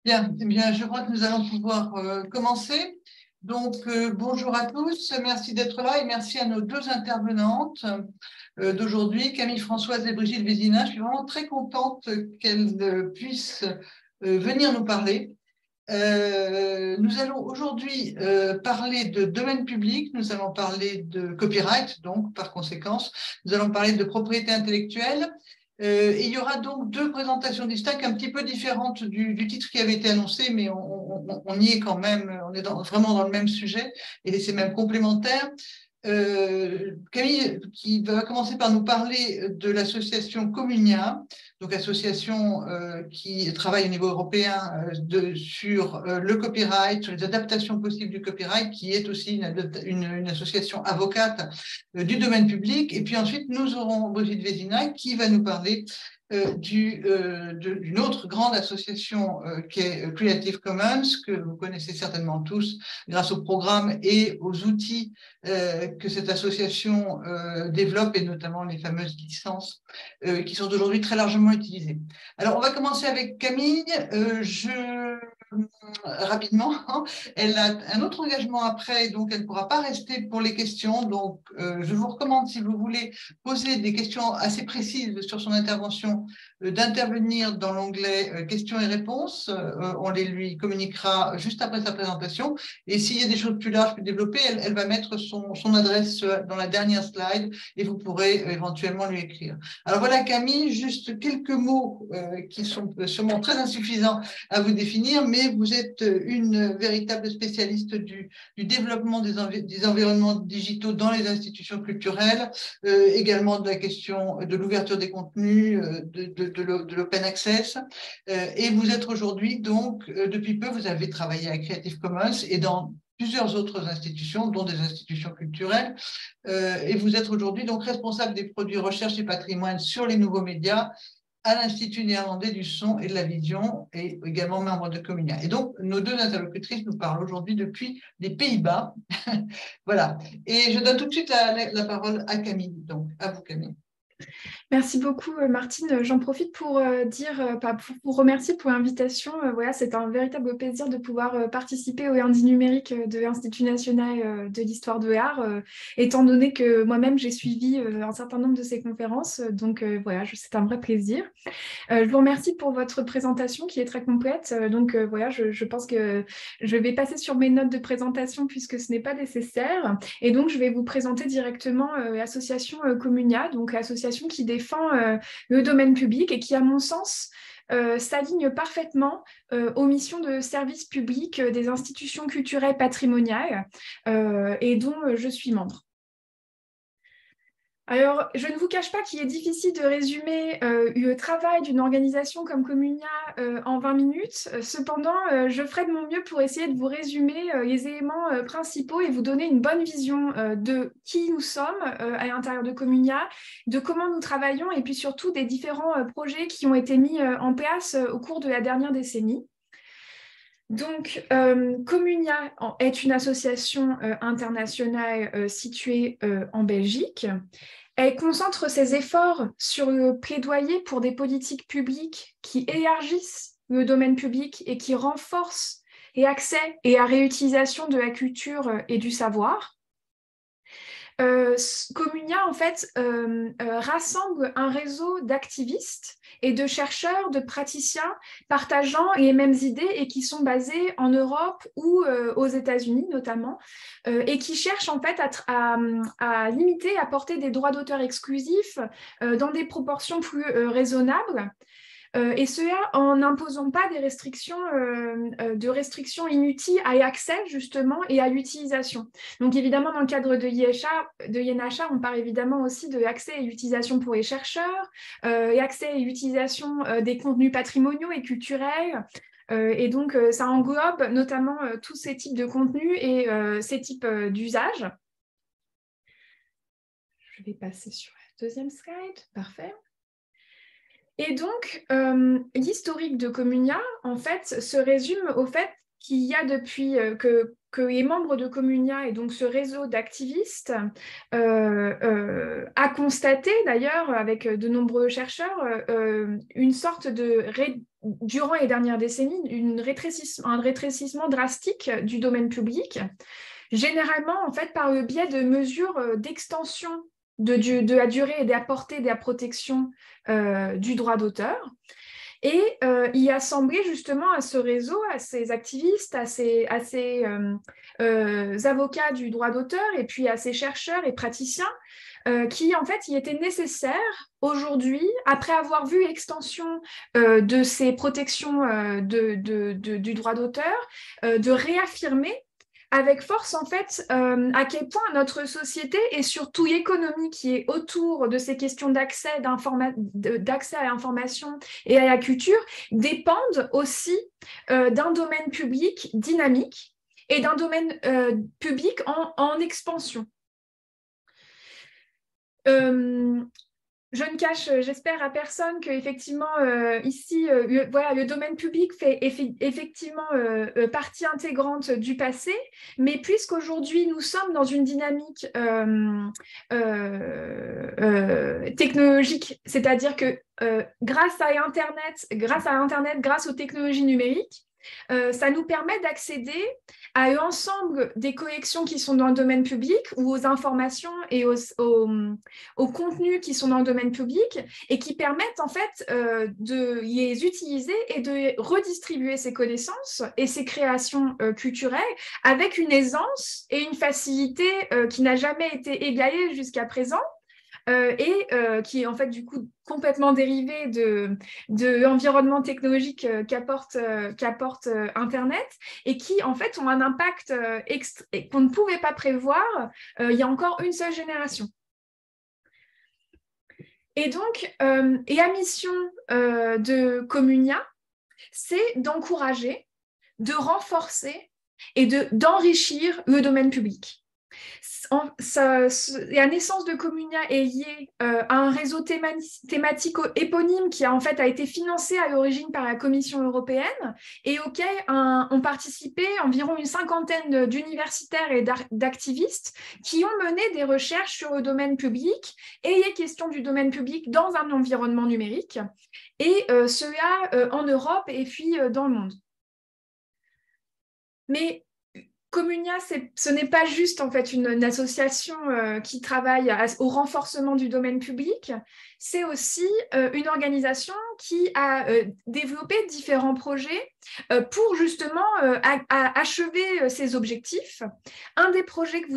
Bien, eh bien, je crois que nous allons pouvoir commencer. Donc, bonjour à tous, merci d'être là et merci à nos deux intervenantes d'aujourd'hui, Camille Françoise et Brigitte Vézina. Je suis vraiment très contente qu'elles puissent venir nous parler. Nous allons aujourd'hui parler de domaine public, nous allons parler de copyright, donc par conséquence, nous allons parler de propriété intellectuelle. Et il y aura donc deux présentations distinctes, un petit peu différentes du titre qui avait été annoncé, mais on y est quand même, on est vraiment dans le même sujet, et c'est même complémentaire. Camille, qui va commencer par nous parler de l'association Communia, donc association qui travaille au niveau européen sur le copyright, sur les adaptations possibles du copyright, qui est aussi une association avocate du domaine public. Et puis ensuite, nous aurons Brigitte Vézina qui va nous parler d'une autre grande association qui est Creative Commons, que vous connaissez certainement tous grâce au programme et aux outils que cette association développe, et notamment les fameuses licences qui sont aujourd'hui très largement utilisées. Alors, on va commencer avec Camille. Rapidement, elle a un autre engagement après, donc elle ne pourra pas rester pour les questions. Donc, je vous recommande, si vous voulez poser des questions assez précises sur son intervention, d'intervenir dans l'onglet questions et réponses. On les lui communiquera juste après sa présentation. Et s'il y a des choses plus larges, plus développées, elle va mettre son adresse dans la dernière slide et vous pourrez éventuellement lui écrire. Alors voilà, Camille, juste quelques mots qui sont sûrement très insuffisants à vous définir, mais vous êtes une véritable spécialiste du développement des environnements digitaux dans les institutions culturelles, également de la question de l'ouverture des contenus, de l'open access. Et vous êtes aujourd'hui, donc, depuis peu, vous avez travaillé à Creative Commons et dans plusieurs autres institutions, dont des institutions culturelles. Et vous êtes aujourd'hui donc responsable des produits recherche et patrimoine sur les nouveaux médias à l'Institut néerlandais du son et de la vision, et également membre de Communia. Et donc, nos deux interlocutrices nous parlent aujourd'hui depuis les Pays-Bas. Voilà. Et je donne tout de suite la parole à Camille. Donc, à vous, Camille. Merci beaucoup, Martine. J'en profite pour pour remercier pour l'invitation. Voilà, c'est un véritable plaisir de pouvoir participer au Lundi numérique de l'Institut national de l'histoire de l'art, étant donné que moi-même j'ai suivi un certain nombre de ces conférences. Donc voilà, c'est un vrai plaisir. Je vous remercie pour votre présentation qui est très complète. Voilà, je pense que je vais passer sur mes notes de présentation puisque ce n'est pas nécessaire. Et donc, je vais vous présenter directement l'association Communia, donc l'association qui défend le domaine public et qui, à mon sens, s'aligne parfaitement aux missions de service public des institutions culturelles patrimoniales et dont je suis membre. Alors, je ne vous cache pas qu'il est difficile de résumer le travail d'une organisation comme Communia en 20 minutes. Cependant, je ferai de mon mieux pour essayer de vous résumer les éléments principaux et vous donner une bonne vision de qui nous sommes à l'intérieur de Communia, de comment nous travaillons et puis surtout des différents projets qui ont été mis en place au cours de la dernière décennie. Donc, Communia est une association internationale située en Belgique. Elle concentre ses efforts sur le plaidoyer pour des politiques publiques qui élargissent le domaine public et qui renforcent l'accès et la réutilisation de la culture et du savoir. Communia, en fait, rassemble un réseau d'activistes et de chercheurs, de praticiens partageant les mêmes idées et qui sont basés en Europe ou aux États-Unis notamment, et qui cherchent en fait à limiter, à porter des droits d'auteur exclusifs dans des proportions plus raisonnables. Et cela en n'imposant pas des restrictions inutiles à l'accès justement et à l'utilisation. Donc évidemment dans le cadre de l'INHA, on parle évidemment aussi de l'accès et l'utilisation pour les chercheurs, l'accès et l'utilisation des contenus patrimoniaux et culturels. Et donc ça englobe notamment tous ces types de contenus et ces types d'usages. Je vais passer sur la deuxième slide, parfait. Et donc, l'historique de Communia, en fait, se résume au fait qu'il y a depuis que les membres de Communia et donc ce réseau d'activistes a constaté, d'ailleurs, avec de nombreux chercheurs, une sorte de durant les dernières décennies, un rétrécissement drastique du domaine public, généralement en fait par le biais de mesures d'extension de la durée et de la portée de la protection du droit d'auteur. Et il a semblé justement à ce réseau, à ces activistes, à ces avocats du droit d'auteur et puis à ces chercheurs et praticiens qui, en fait, il était nécessaire aujourd'hui, après avoir vu l'extension de ces protections du droit d'auteur, de réaffirmer avec force, en fait, à quel point notre société et surtout l'économie qui est autour de ces questions d'accès à l'information et à la culture dépendent aussi d'un domaine public dynamique et d'un domaine public en expansion. Je ne cache, j'espère à personne qu'effectivement, ici, le domaine public fait effectivement partie intégrante du passé, mais puisqu'aujourd'hui, nous sommes dans une dynamique technologique, c'est-à-dire que grâce à Internet, grâce aux technologies numériques, ça nous permet d'accéder à l'ensemble des collections qui sont dans le domaine public ou aux informations et aux contenus qui sont dans le domaine public et qui permettent en fait de les utiliser et de redistribuer ces connaissances et ces créations culturelles avec une aisance et une facilité qui n'a jamais été égalée jusqu'à présent. Qui est en fait du coup complètement dérivé de l'environnement technologique qu'apporte Internet et qui en fait ont un impact qu'on ne pouvait pas prévoir il y a encore une seule génération. Et donc, la mission de Communia, c'est d'encourager, de renforcer et d'enrichir le domaine public. La naissance de Communia est liée à un réseau thématique éponyme qui a été financé à l'origine par la Commission européenne et auquel ont participé environ une cinquantaine d'universitaires et d'activistes qui ont mené des recherches sur le domaine public et les questions du domaine public dans un environnement numérique, et cela en Europe et puis dans le monde. Mais Communia, ce n'est pas juste en fait une association qui travaille au renforcement du domaine public, c'est aussi une organisation qui a développé différents projets pour justement achever ses objectifs. Un des projets que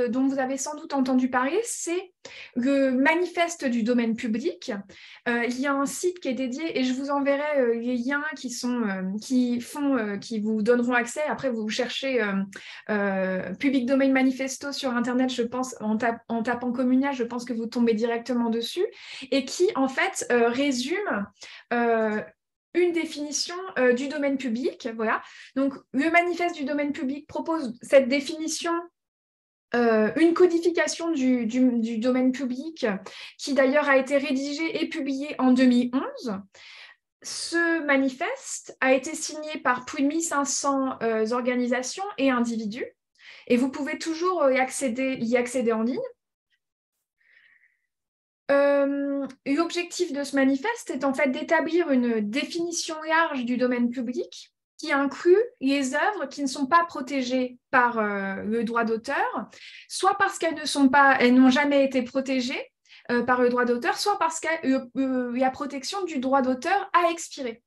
dont vous avez sans doute entendu parler, c'est le manifeste du domaine public. Il y a un site qui est dédié et je vous enverrai les liens qui vous donneront accès. Après, vous cherchez Public Domain Manifesto sur Internet, je pense, en tapant Communia, je pense que vous tombez directement dessus, et qui en fait résume une définition du domaine public. Voilà. Donc, le manifeste du domaine public propose cette définition, une codification du domaine public qui d'ailleurs a été rédigée et publiée en 2011. Ce manifeste a été signé par plus de 1500 organisations et individus et vous pouvez toujours y accéder en ligne. L'objectif de ce manifeste est en fait d'établir une définition large du domaine public qui inclut les œuvres qui ne sont pas protégées par le droit d'auteur, soit parce qu'elles n'ont jamais été protégées par le droit d'auteur, soit parce que la protection du droit d'auteur a expiré.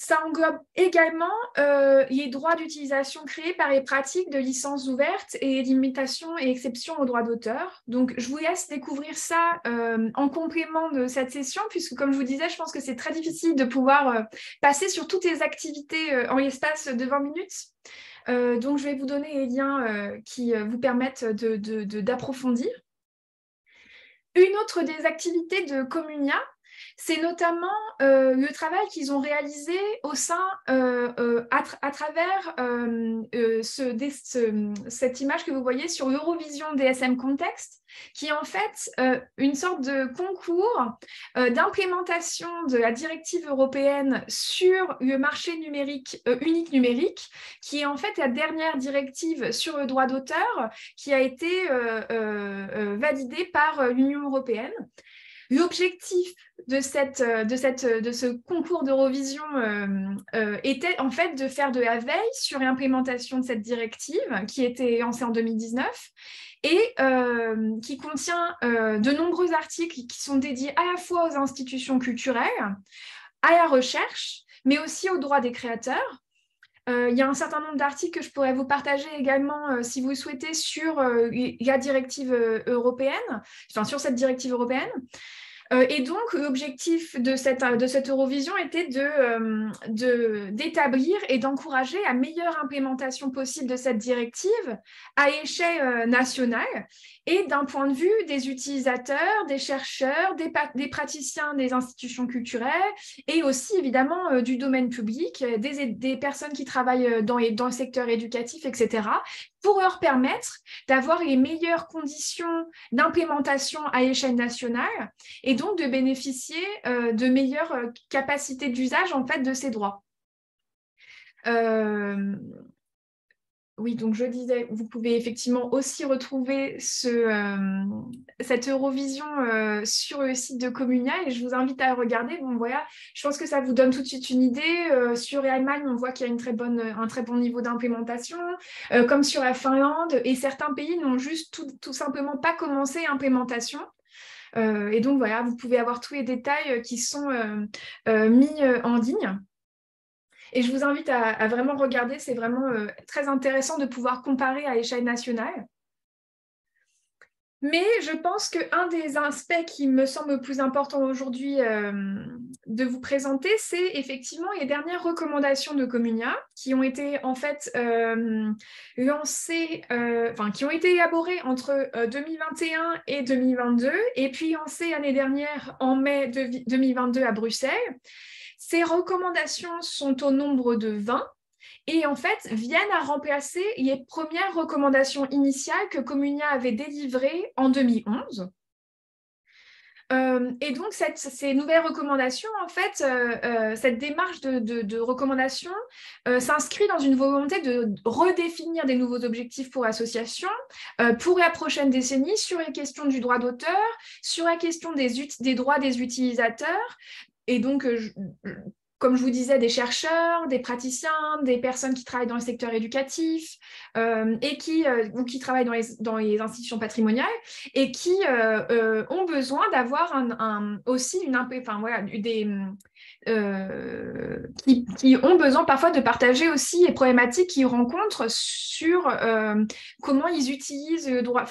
Ça englobe également les droits d'utilisation créés par les pratiques de licences ouvertes et les limitations et exceptions au droit d'auteur. Donc, je vous laisse découvrir ça en complément de cette session, puisque, comme je vous disais, je pense que c'est très difficile de pouvoir passer sur toutes les activités en l'espace de 20 minutes. Donc, je vais vous donner les liens qui vous permettent d'approfondir. Une autre des activités de Communia, c'est notamment le travail qu'ils ont réalisé au sein, à travers cette image que vous voyez sur Eurovision DSM Context, qui est en fait une sorte de concours d'implémentation de la directive européenne sur le marché numérique, unique numérique, qui est en fait la dernière directive sur le droit d'auteur qui a été validée par l'Union européenne. L'objectif de ce concours d'Eurovision était en fait de faire de la veille sur l'implémentation de cette directive qui était lancée en 2019 et qui contient de nombreux articles qui sont dédiés à la fois aux institutions culturelles, à la recherche, mais aussi aux droits des créateurs. Il y a un certain nombre d'articles que je pourrais vous partager également, si vous le souhaitez, sur la directive européenne, enfin sur cette directive européenne. Et donc, l'objectif de cette Eurovision était d'établir et d'encourager la meilleure implémentation possible de cette directive à échelle nationale et d'un point de vue des utilisateurs, des chercheurs, des praticiens des institutions culturelles et aussi évidemment du domaine public, des personnes qui travaillent dans le secteur éducatif, etc., pour leur permettre d'avoir les meilleures conditions d'implémentation à échelle nationale et donc de bénéficier de meilleures capacités d'usage en fait de ces droits. Oui, donc je disais, vous pouvez effectivement aussi retrouver cette Eurovision sur le site de Communia et je vous invite à regarder. Bon, voilà, je pense que ça vous donne tout de suite une idée. Sur l'Allemagne, on voit qu'il y a un très bon niveau d'implémentation, comme sur la Finlande, et certains pays n'ont juste tout simplement pas commencé l'implémentation. Et donc, voilà, vous pouvez avoir tous les détails qui sont mis en ligne. Et je vous invite à vraiment regarder, c'est vraiment très intéressant de pouvoir comparer à l'échelle nationale. Mais je pense qu'un des aspects qui me semble le plus important aujourd'hui de vous présenter, c'est effectivement les dernières recommandations de Communia qui ont été en fait lancées, qui ont été élaborées entre 2021 et 2022 et puis lancées l'année dernière en mai 2022 à Bruxelles. Ces recommandations sont au nombre de 20 et en fait viennent à remplacer les premières recommandations initiales que Communia avait délivrées en 2011. Et donc, ces nouvelles recommandations, en fait, cette démarche de recommandation s'inscrit dans une volonté de redéfinir des nouveaux objectifs pour l'association pour la prochaine décennie sur les questions du droit d'auteur, sur la question des droits des utilisateurs. Et donc, comme je vous disais, des chercheurs, des praticiens, des personnes qui travaillent dans le secteur éducatif et qui travaillent dans les institutions patrimoniales et qui ont besoin d'avoir qui ont besoin parfois de partager aussi les problématiques qu'ils rencontrent sur comment ils utilisent le droit,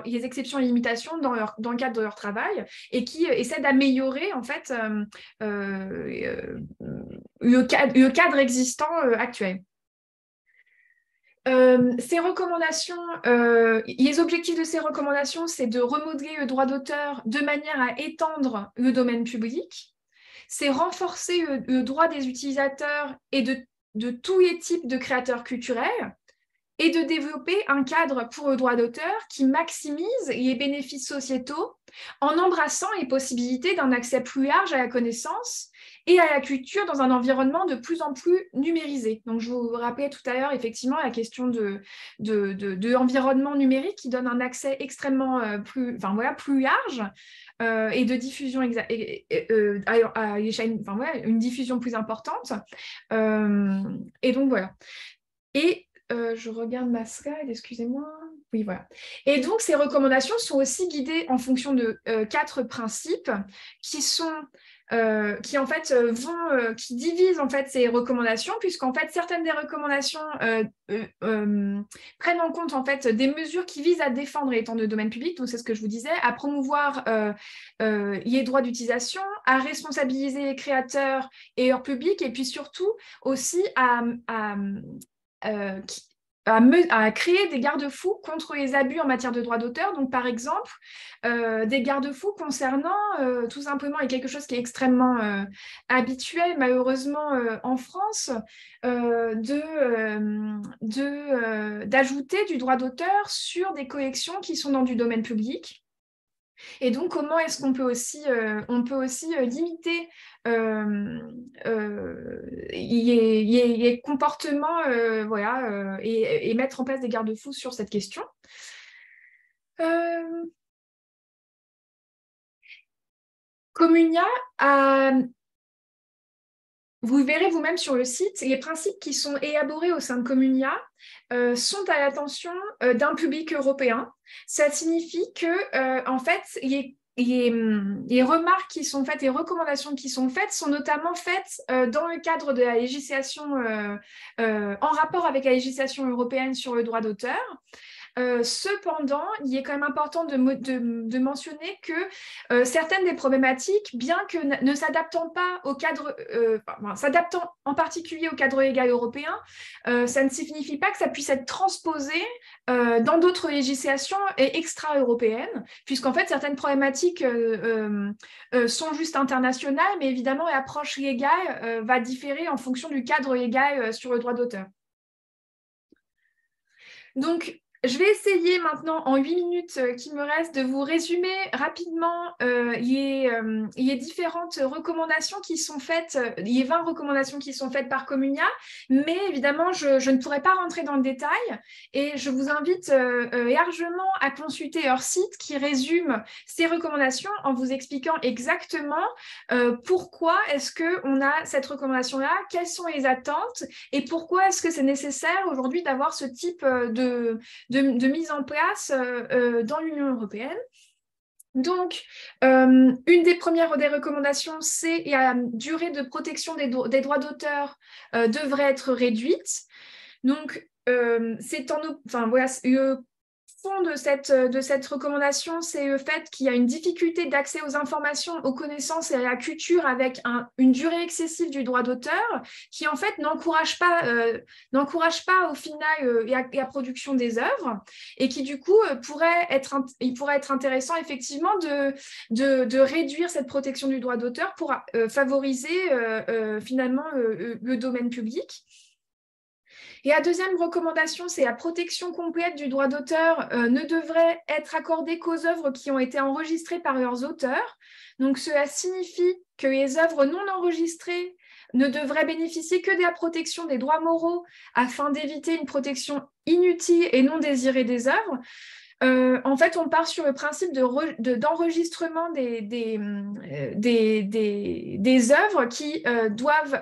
les exceptions et limitations dans le cadre de leur travail et qui essaient d'améliorer en fait le cadre existant actuel. Ces recommandations, les objectifs de ces recommandations, c'est de remodeler le droit d'auteur de manière à étendre le domaine public, c'est renforcer le droit des utilisateurs et de tous les types de créateurs culturels, et de développer un cadre pour le droit d'auteur qui maximise les bénéfices sociétaux en embrassant les possibilités d'un accès plus large à la connaissance et à la culture dans un environnement de plus en plus numérisé. Donc, je vous rappelais tout à l'heure, effectivement, la question de l'environnement numérique qui donne un accès extrêmement plus large et de diffusion à l'échelle, une diffusion plus importante. Et donc, voilà. Et je regarde ma slide, excusez-moi. Oui, voilà. Et donc, ces recommandations sont aussi guidées en fonction de 4 principes qui divisent en fait ces recommandations, puisqu'en fait certaines des recommandations prennent en compte en fait des mesures qui visent à défendre les temps de domaine public, donc c'est ce que je vous disais, à promouvoir les droits d'utilisation, à responsabiliser les créateurs et leur public, et puis surtout aussi à créer des garde-fous contre les abus en matière de droit d'auteur. Donc, par exemple, des garde-fous concernant tout simplement, et quelque chose qui est extrêmement habituel, malheureusement, en France, d'ajouter du droit d'auteur sur des collections qui sont dans du domaine public. Et donc, comment est-ce qu'on peut aussi, limiter les comportements et mettre en place des garde-fous sur cette question. Communia a... Vous verrez vous-même sur le site, les principes qui sont élaborés au sein de Communia sont à l'attention d'un public européen. Ça signifie que, en fait, les remarques qui sont faites, les recommandations qui sont faites sont notamment faites dans le cadre de la législation, en rapport avec la législation européenne sur le droit d'auteur. Cependant, il est quand même important de mentionner que certaines des problématiques, bien que ne s'adaptant pas au cadre, s'adaptant en particulier au cadre légal européen, ça ne signifie pas que ça puisse être transposé dans d'autres législations et extra-européennes, puisqu'en fait, certaines problématiques sont juste internationales, mais évidemment, l'approche légale va différer en fonction du cadre légal sur le droit d'auteur. Donc, je vais essayer maintenant, en 8 minutes qui me restent, de vous résumer rapidement les différentes recommandations qui sont faites, les 20 recommandations qui sont faites par Communia, mais évidemment, je ne pourrai pas rentrer dans le détail et je vous invite largement à consulter leur site qui résume ces recommandations en vous expliquant exactement pourquoi est-ce qu'on a cette recommandation-là, quelles sont les attentes et pourquoi est-ce que c'est nécessaire aujourd'hui d'avoir ce type de mise en place dans l'Union européenne. Donc, une des premières des recommandations, c'est que la durée de protection des droits d'auteur devrait être réduite. Donc, le fond de cette recommandation, c'est le fait qu'il y a une difficulté d'accès aux informations, aux connaissances et à la culture avec une durée excessive du droit d'auteur qui, en fait, n'encourage pas au final la production des œuvres et qui, du coup, pourrait être intéressant, effectivement, de réduire cette protection du droit d'auteur pour favoriser, finalement, le domaine public. Et la deuxième recommandation, c'est la protection complète du droit d'auteur ne devrait être accordée qu'aux œuvres qui ont été enregistrées par leurs auteurs. Donc, cela signifie que les œuvres non enregistrées ne devraient bénéficier que de la protection des droits moraux afin d'éviter une protection inutile et non désirée des œuvres. En fait, on part sur le principe d'enregistrement des œuvres qui doivent,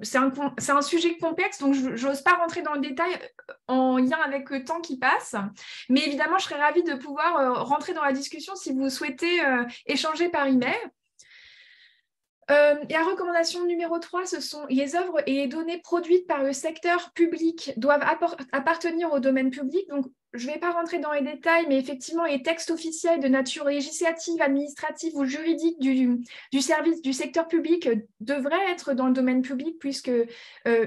c'est un sujet complexe, donc je n'ose pas rentrer dans le détail en lien avec le temps qui passe, mais évidemment, je serais ravie de pouvoir rentrer dans la discussion si vous souhaitez échanger par email. La recommandation numéro 3, ce sont les œuvres et les données produites par le secteur public doivent appartenir au domaine public. Donc, je ne vais pas rentrer dans les détails, mais effectivement, les textes officiels de nature législative, administrative ou juridique du service du secteur public devraient être dans le domaine public puisque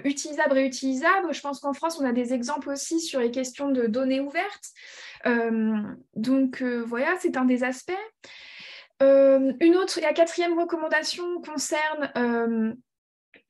utilisables et réutilisables. Je pense qu'en France, on a des exemples aussi sur les questions de données ouvertes. Voilà, c'est un des aspects. La quatrième recommandation concerne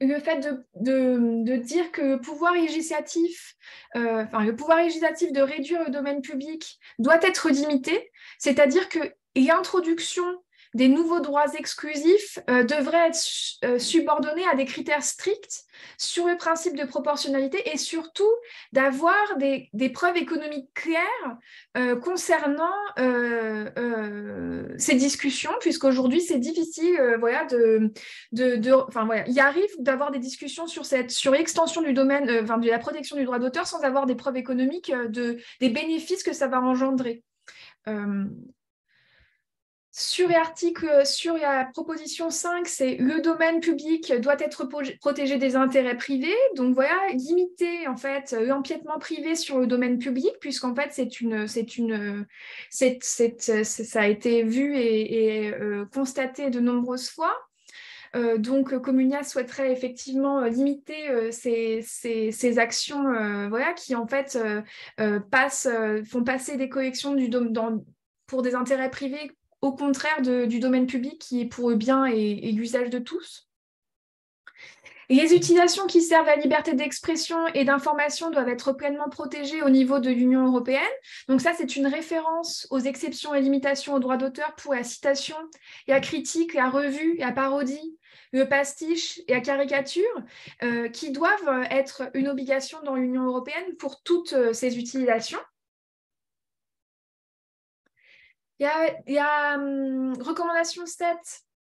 le fait de dire que le pouvoir législatif de réduire le domaine public doit être limité, c'est-à-dire que l'introduction des nouveaux droits exclusifs devrait être subordonnée à des critères stricts sur le principe de proportionnalité et surtout d'avoir des preuves économiques claires concernant ces discussions, puisqu'aujourd'hui c'est difficile il arrive d'avoir des discussions sur l'extension du domaine, de la protection du droit d'auteur sans avoir des preuves économiques des bénéfices que ça va engendrer. Sur la proposition 5, c'est le domaine public doit être protégé des intérêts privés. Donc voilà, limiter en fait l'empiètement privé sur le domaine public, puisqu'en fait ça a été vu et constaté de nombreuses fois. Donc, Communia souhaiterait effectivement limiter ces actions qui en fait font passer des collections pour des intérêts privés au contraire du domaine public qui est pour le bien et l'usage de tous. Les utilisations qui servent à la liberté d'expression et d'information doivent être pleinement protégées au niveau de l'Union européenne. Donc ça, c'est une référence aux exceptions et limitations aux droits d'auteur pour la citation, la critique, la revue, la parodie, le pastiche et la caricature, qui doivent être une obligation dans l'Union européenne pour toutes ces utilisations. Il y a recommandation 7.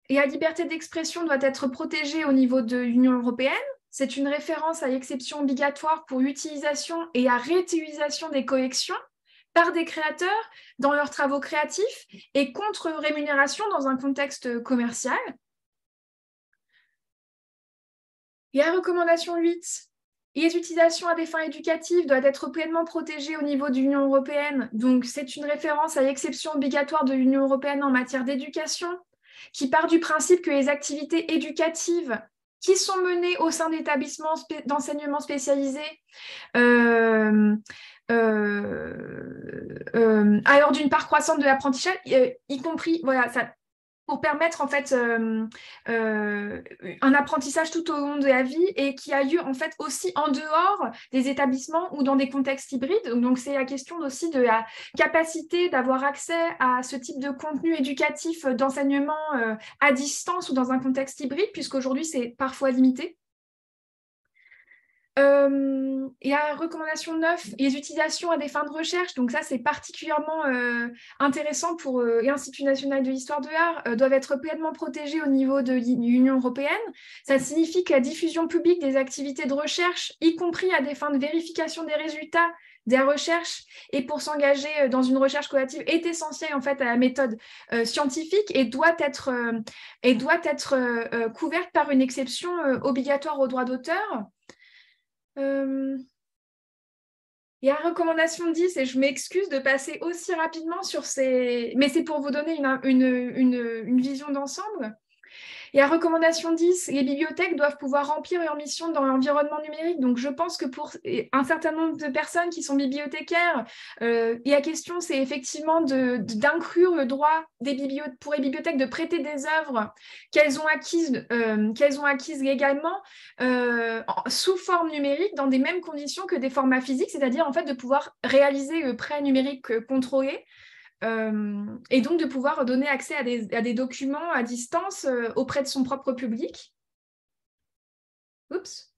Et la liberté d'expression doit être protégée au niveau de l'Union européenne. C'est une référence à l'exception obligatoire pour l'utilisation et à réutilisation des collections par des créateurs dans leurs travaux créatifs et contre rémunération dans un contexte commercial. Il y a la recommandation 8. Les utilisations à des fins éducatives doivent être pleinement protégées au niveau de l'Union européenne. Donc, c'est une référence à l'exception obligatoire de l'Union européenne en matière d'éducation, qui part du principe que les activités éducatives qui sont menées au sein d'établissements d'enseignement spécialisés alors d'une part croissante de l'apprentissage, y compris, voilà, ça, pour permettre en fait un apprentissage tout au long de la vie et qui a lieu en fait aussi en dehors des établissements ou dans des contextes hybrides. Donc c'est la question aussi de la capacité d'avoir accès à ce type de contenu éducatif d'enseignement à distance ou dans un contexte hybride, puisqu'aujourd'hui c'est parfois limité. Et la recommandation 9, les utilisations à des fins de recherche, donc ça c'est particulièrement intéressant pour l'Institut national de l'histoire de l'art, doivent être pleinement protégées au niveau de l'Union européenne. Ça signifie que la diffusion publique des activités de recherche, y compris à des fins de vérification des résultats des recherches et pour s'engager dans une recherche collective, est essentielle en fait à la méthode scientifique et doit être couverte par une exception obligatoire au droit d'auteur. Il y a la recommandation 10 et je m'excuse de passer aussi rapidement sur ces... Mais c'est pour vous donner une vision d'ensemble. Et la recommandation 10, les bibliothèques doivent pouvoir remplir leur mission dans l'environnement numérique. Donc, je pense que pour un certain nombre de personnes qui sont bibliothécaires, la question, c'est effectivement d'inclure le droit pour les bibliothèques de prêter des œuvres qu'elles ont acquises légalement sous forme numérique dans des mêmes conditions que des formats physiques, c'est-à-dire en fait de pouvoir réaliser le prêt numérique contrôlé. Et donc de pouvoir donner accès à des documents à distance auprès de son propre public. Oups.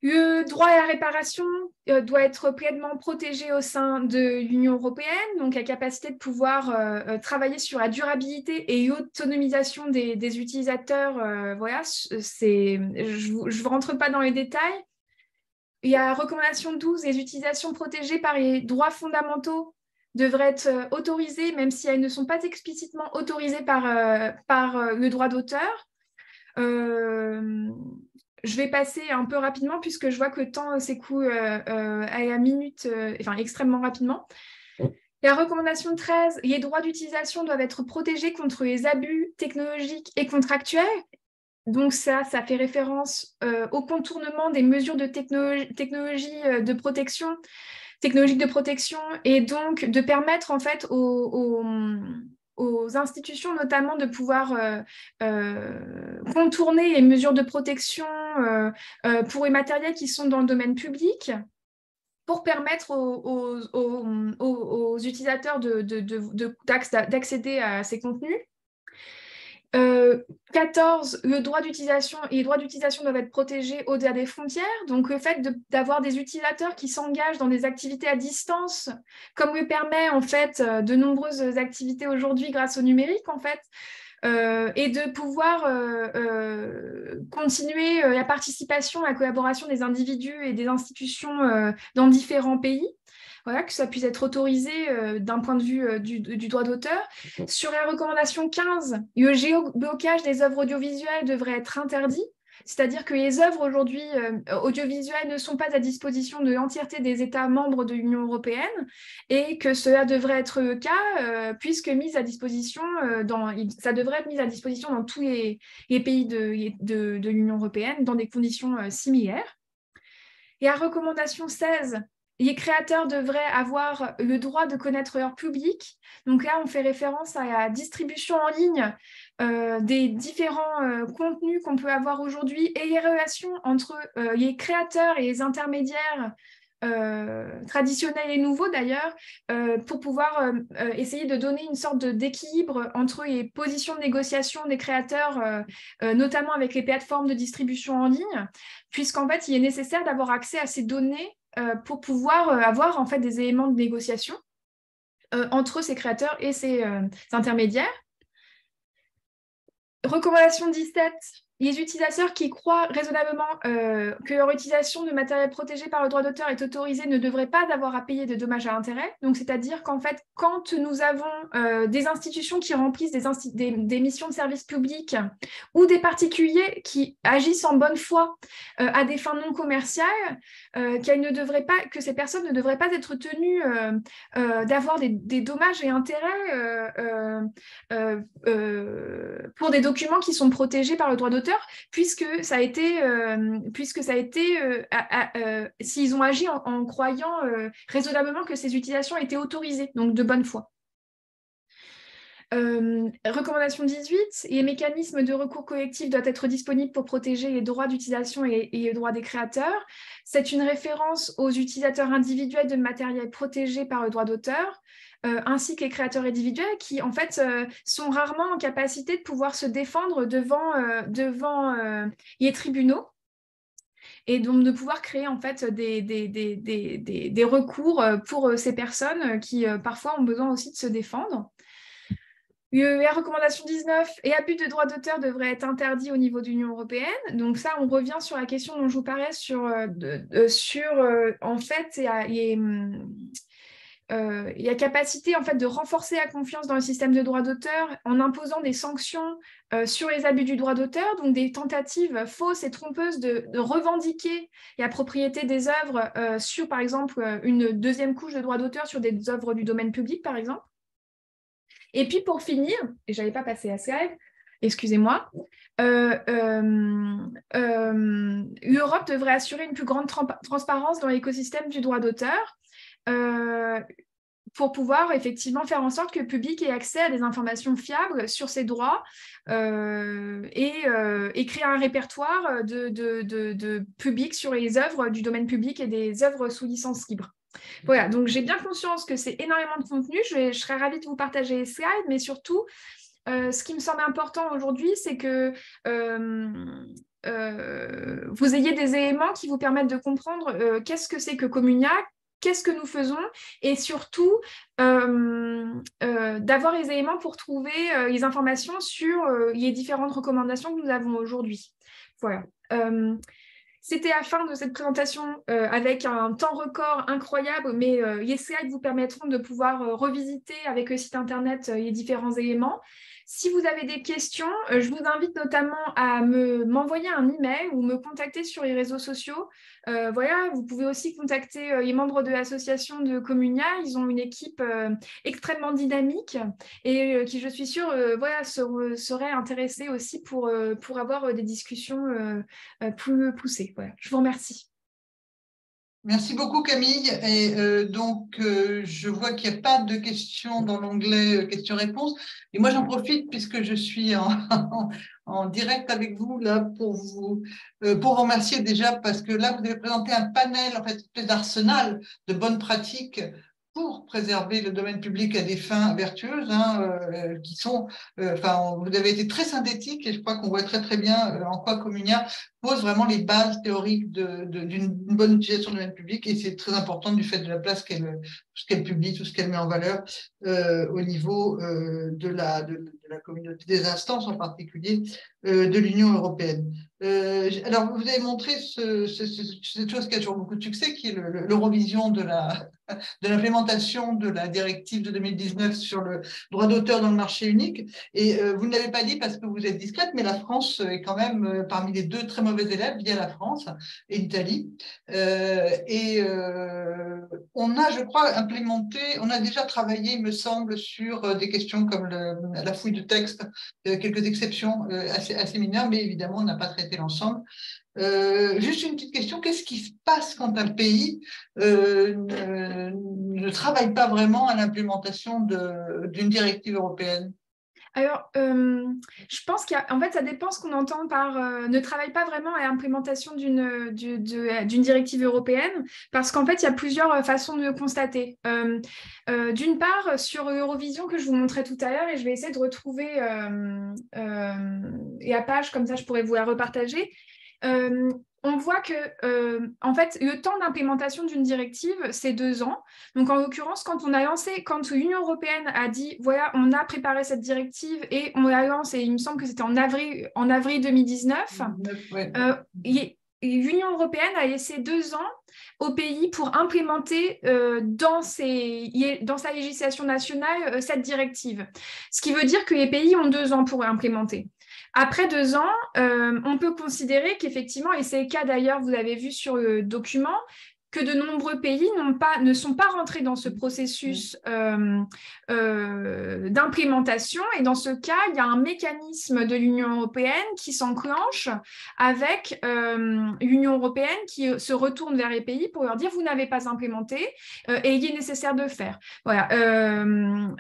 Le droit à la réparation doit être pleinement protégé au sein de l'Union européenne, donc la capacité de pouvoir travailler sur la durabilité et l'autonomisation des utilisateurs. Voilà, je ne rentre pas dans les détails. Il y a la recommandation 12, les utilisations protégées par les droits fondamentaux devraient être autorisées, même si elles ne sont pas explicitement autorisées par le droit d'auteur. Je vais passer un peu rapidement puisque je vois que le temps s'écoule à la minute, extrêmement rapidement. La recommandation 13, les droits d'utilisation doivent être protégés contre les abus technologiques et contractuels. Donc ça fait référence au contournement des mesures de technologie de protection, technologiques de protection, et donc de permettre en fait aux institutions notamment de pouvoir contourner les mesures de protection pour les matériels qui sont dans le domaine public, pour permettre aux utilisateurs d'accéder à ces contenus. 14, le droit d'utilisation et les droits d'utilisation doivent être protégés au-delà des frontières. Donc, le fait d'avoir des utilisateurs qui s'engagent dans des activités à distance, comme le permet en fait de nombreuses activités aujourd'hui grâce au numérique, en fait, et de pouvoir continuer la participation, la collaboration des individus et des institutions dans différents pays. Voilà, que ça puisse être autorisé d'un point de vue du droit d'auteur. Sur la recommandation 15, le géoblocage des œuvres audiovisuelles devrait être interdit, c'est-à-dire que les œuvres aujourd'hui audiovisuelles ne sont pas à disposition de l'entièreté des États membres de l'Union européenne et que cela devrait être le cas puisque mise à disposition, ça devrait être mis à disposition dans tous les pays de l'Union européenne dans des conditions similaires. Et la recommandation 16, les créateurs devraient avoir le droit de connaître leur public. Donc là, on fait référence à la distribution en ligne des différents contenus qu'on peut avoir aujourd'hui et les relations entre les créateurs et les intermédiaires traditionnels et nouveaux d'ailleurs, pour pouvoir essayer de donner une sorte d'équilibre entre les positions de négociation des créateurs, notamment avec les plateformes de distribution en ligne, puisqu'en fait, il est nécessaire d'avoir accès à ces données pour pouvoir avoir en fait des éléments de négociation. entre ces créateurs et ces intermédiaires. Recommandation 17. Les utilisateurs qui croient raisonnablement que leur utilisation de matériel protégé par le droit d'auteur est autorisée ne devraient pas avoir à payer de dommages à intérêts. Donc, c'est-à-dire qu'en fait, quand nous avons des institutions qui remplissent des missions de service public ou des particuliers qui agissent en bonne foi à des fins non commerciales, que ces personnes ne devraient pas être tenues d'avoir des dommages et intérêts pour des documents qui sont protégés par le droit d'auteur, puisque ça a été, s'ils ont agi en croyant raisonnablement que ces utilisations étaient autorisées, donc de bonne foi. Recommandation 18, les mécanismes de recours collectif doivent être disponibles pour protéger les droits d'utilisation et les droits des créateurs. C'est une référence aux utilisateurs individuels de matériel protégé par le droit d'auteur, ainsi que les créateurs individuels qui, en fait, sont rarement en capacité de pouvoir se défendre devant les tribunaux et donc de pouvoir créer, en fait, des recours pour ces personnes qui, parfois, ont besoin aussi de se défendre. La recommandation 19, et abus de droit d'auteur devrait être interdit au niveau de l'Union européenne. Donc ça, on revient sur la question dont je vous parlais en fait, il y a capacité en fait, de renforcer la confiance dans le système de droit d'auteur en imposant des sanctions sur les abus du droit d'auteur, donc des tentatives fausses et trompeuses de revendiquer la propriété des œuvres sur, par exemple, une deuxième couche de droit d'auteur sur des œuvres du domaine public, par exemple. Et puis pour finir, et je n'avais pas passé à slide, excusez-moi, l'Europe devrait assurer une plus grande transparence dans l'écosystème du droit d'auteur pour pouvoir effectivement faire en sorte que le public ait accès à des informations fiables sur ses droits et créer un répertoire de public sur les œuvres du domaine public et des œuvres sous licence libre. Voilà, donc j'ai bien conscience que c'est énormément de contenu. Je serais ravie de vous partager les slides, mais surtout, ce qui me semble important aujourd'hui, c'est que vous ayez des éléments qui vous permettent de comprendre qu'est-ce que c'est que Communia, qu'est-ce que nous faisons, et surtout d'avoir les éléments pour trouver les informations sur les différentes recommandations que nous avons aujourd'hui. Voilà. C'était la fin de cette présentation avec un temps record incroyable, mais les slides vous permettront de pouvoir revisiter avec le site internet les différents éléments. Si vous avez des questions, je vous invite notamment à m'envoyer un email ou me contacter sur les réseaux sociaux. Voilà, vous pouvez aussi contacter les membres de l'association de Communia. Ils ont une équipe extrêmement dynamique et qui, je suis sûre, voilà, seraient intéressés aussi pour avoir des discussions plus poussées. Voilà. Je vous remercie. Merci beaucoup Camille. Et je vois qu'il n'y a pas de questions dans l'onglet questions-réponses. Et moi, j'en profite puisque je suis en direct avec vous là pour vous remercier déjà parce que là, vous avez présenté un panel, en fait, une espèce d'arsenal de bonnes pratiques pour préserver le domaine public à des fins vertueuses, qui sont, vous avez été très synthétique et je crois qu'on voit très très bien en quoi Communia pose vraiment les bases théoriques d'une bonne utilisation du domaine public et c'est très important du fait de la place tout ce qu'elle publie, tout ce qu'elle met en valeur au niveau de la communauté, des instances en particulier de l'Union européenne. Alors, vous avez montré cette chose qui a toujours beaucoup de succès, qui est l'Eurovision de l'implémentation de la directive de 2019 sur le droit d'auteur dans le marché unique. Et vous ne l'avez pas dit parce que vous êtes discrète, mais la France est quand même parmi les deux très mauvais élèves, via la France et l'Italie. On a, je crois, on a déjà travaillé, il me semble, sur des questions comme la fouille de texte, quelques exceptions assez mineures, mais évidemment, on n'a pas traité l'ensemble. Juste une petite question, qu'est-ce qui se passe quand un pays ne travaille pas vraiment à l'implémentation d'une directive européenne? Alors, je pense qu'en fait, ça dépend ce qu'on entend par ne travaille pas vraiment à l'implémentation d'une directive européenne, parce qu'en fait, il y a plusieurs façons de constater. D'une part, sur Eurovision que je vous montrais tout à l'heure, et je vais essayer de retrouver la page, comme ça je pourrais vous la repartager. on voit que, en fait, le temps d'implémentation d'une directive, c'est 2 ans. Donc, en l'occurrence, quand l'Union européenne a dit, voilà, on a préparé cette directive et on la lance, et il me semble que c'était en avril 2019, Ouais. l'Union européenne a laissé 2 ans au pays pour implémenter dans sa législation nationale cette directive. Ce qui veut dire que les pays ont 2 ans pour implémenter. Après 2 ans, on peut considérer qu'effectivement, et c'est le cas d'ailleurs, vous l'avez vu sur le document, que de nombreux pays ne sont pas rentrés dans ce processus d'implémentation. Et dans ce cas, il y a un mécanisme de l'Union européenne qui s'enclenche avec l'Union européenne qui se retourne vers les pays pour leur dire « vous n'avez pas implémenté et il est nécessaire de faire ». Voilà.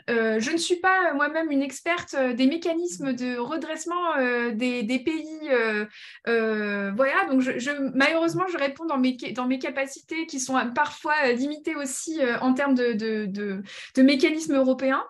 Je ne suis pas moi-même une experte des mécanismes de redressement des pays. Voilà, donc malheureusement, je réponds dans mes capacités qui sont parfois limitées aussi en termes de mécanismes européens.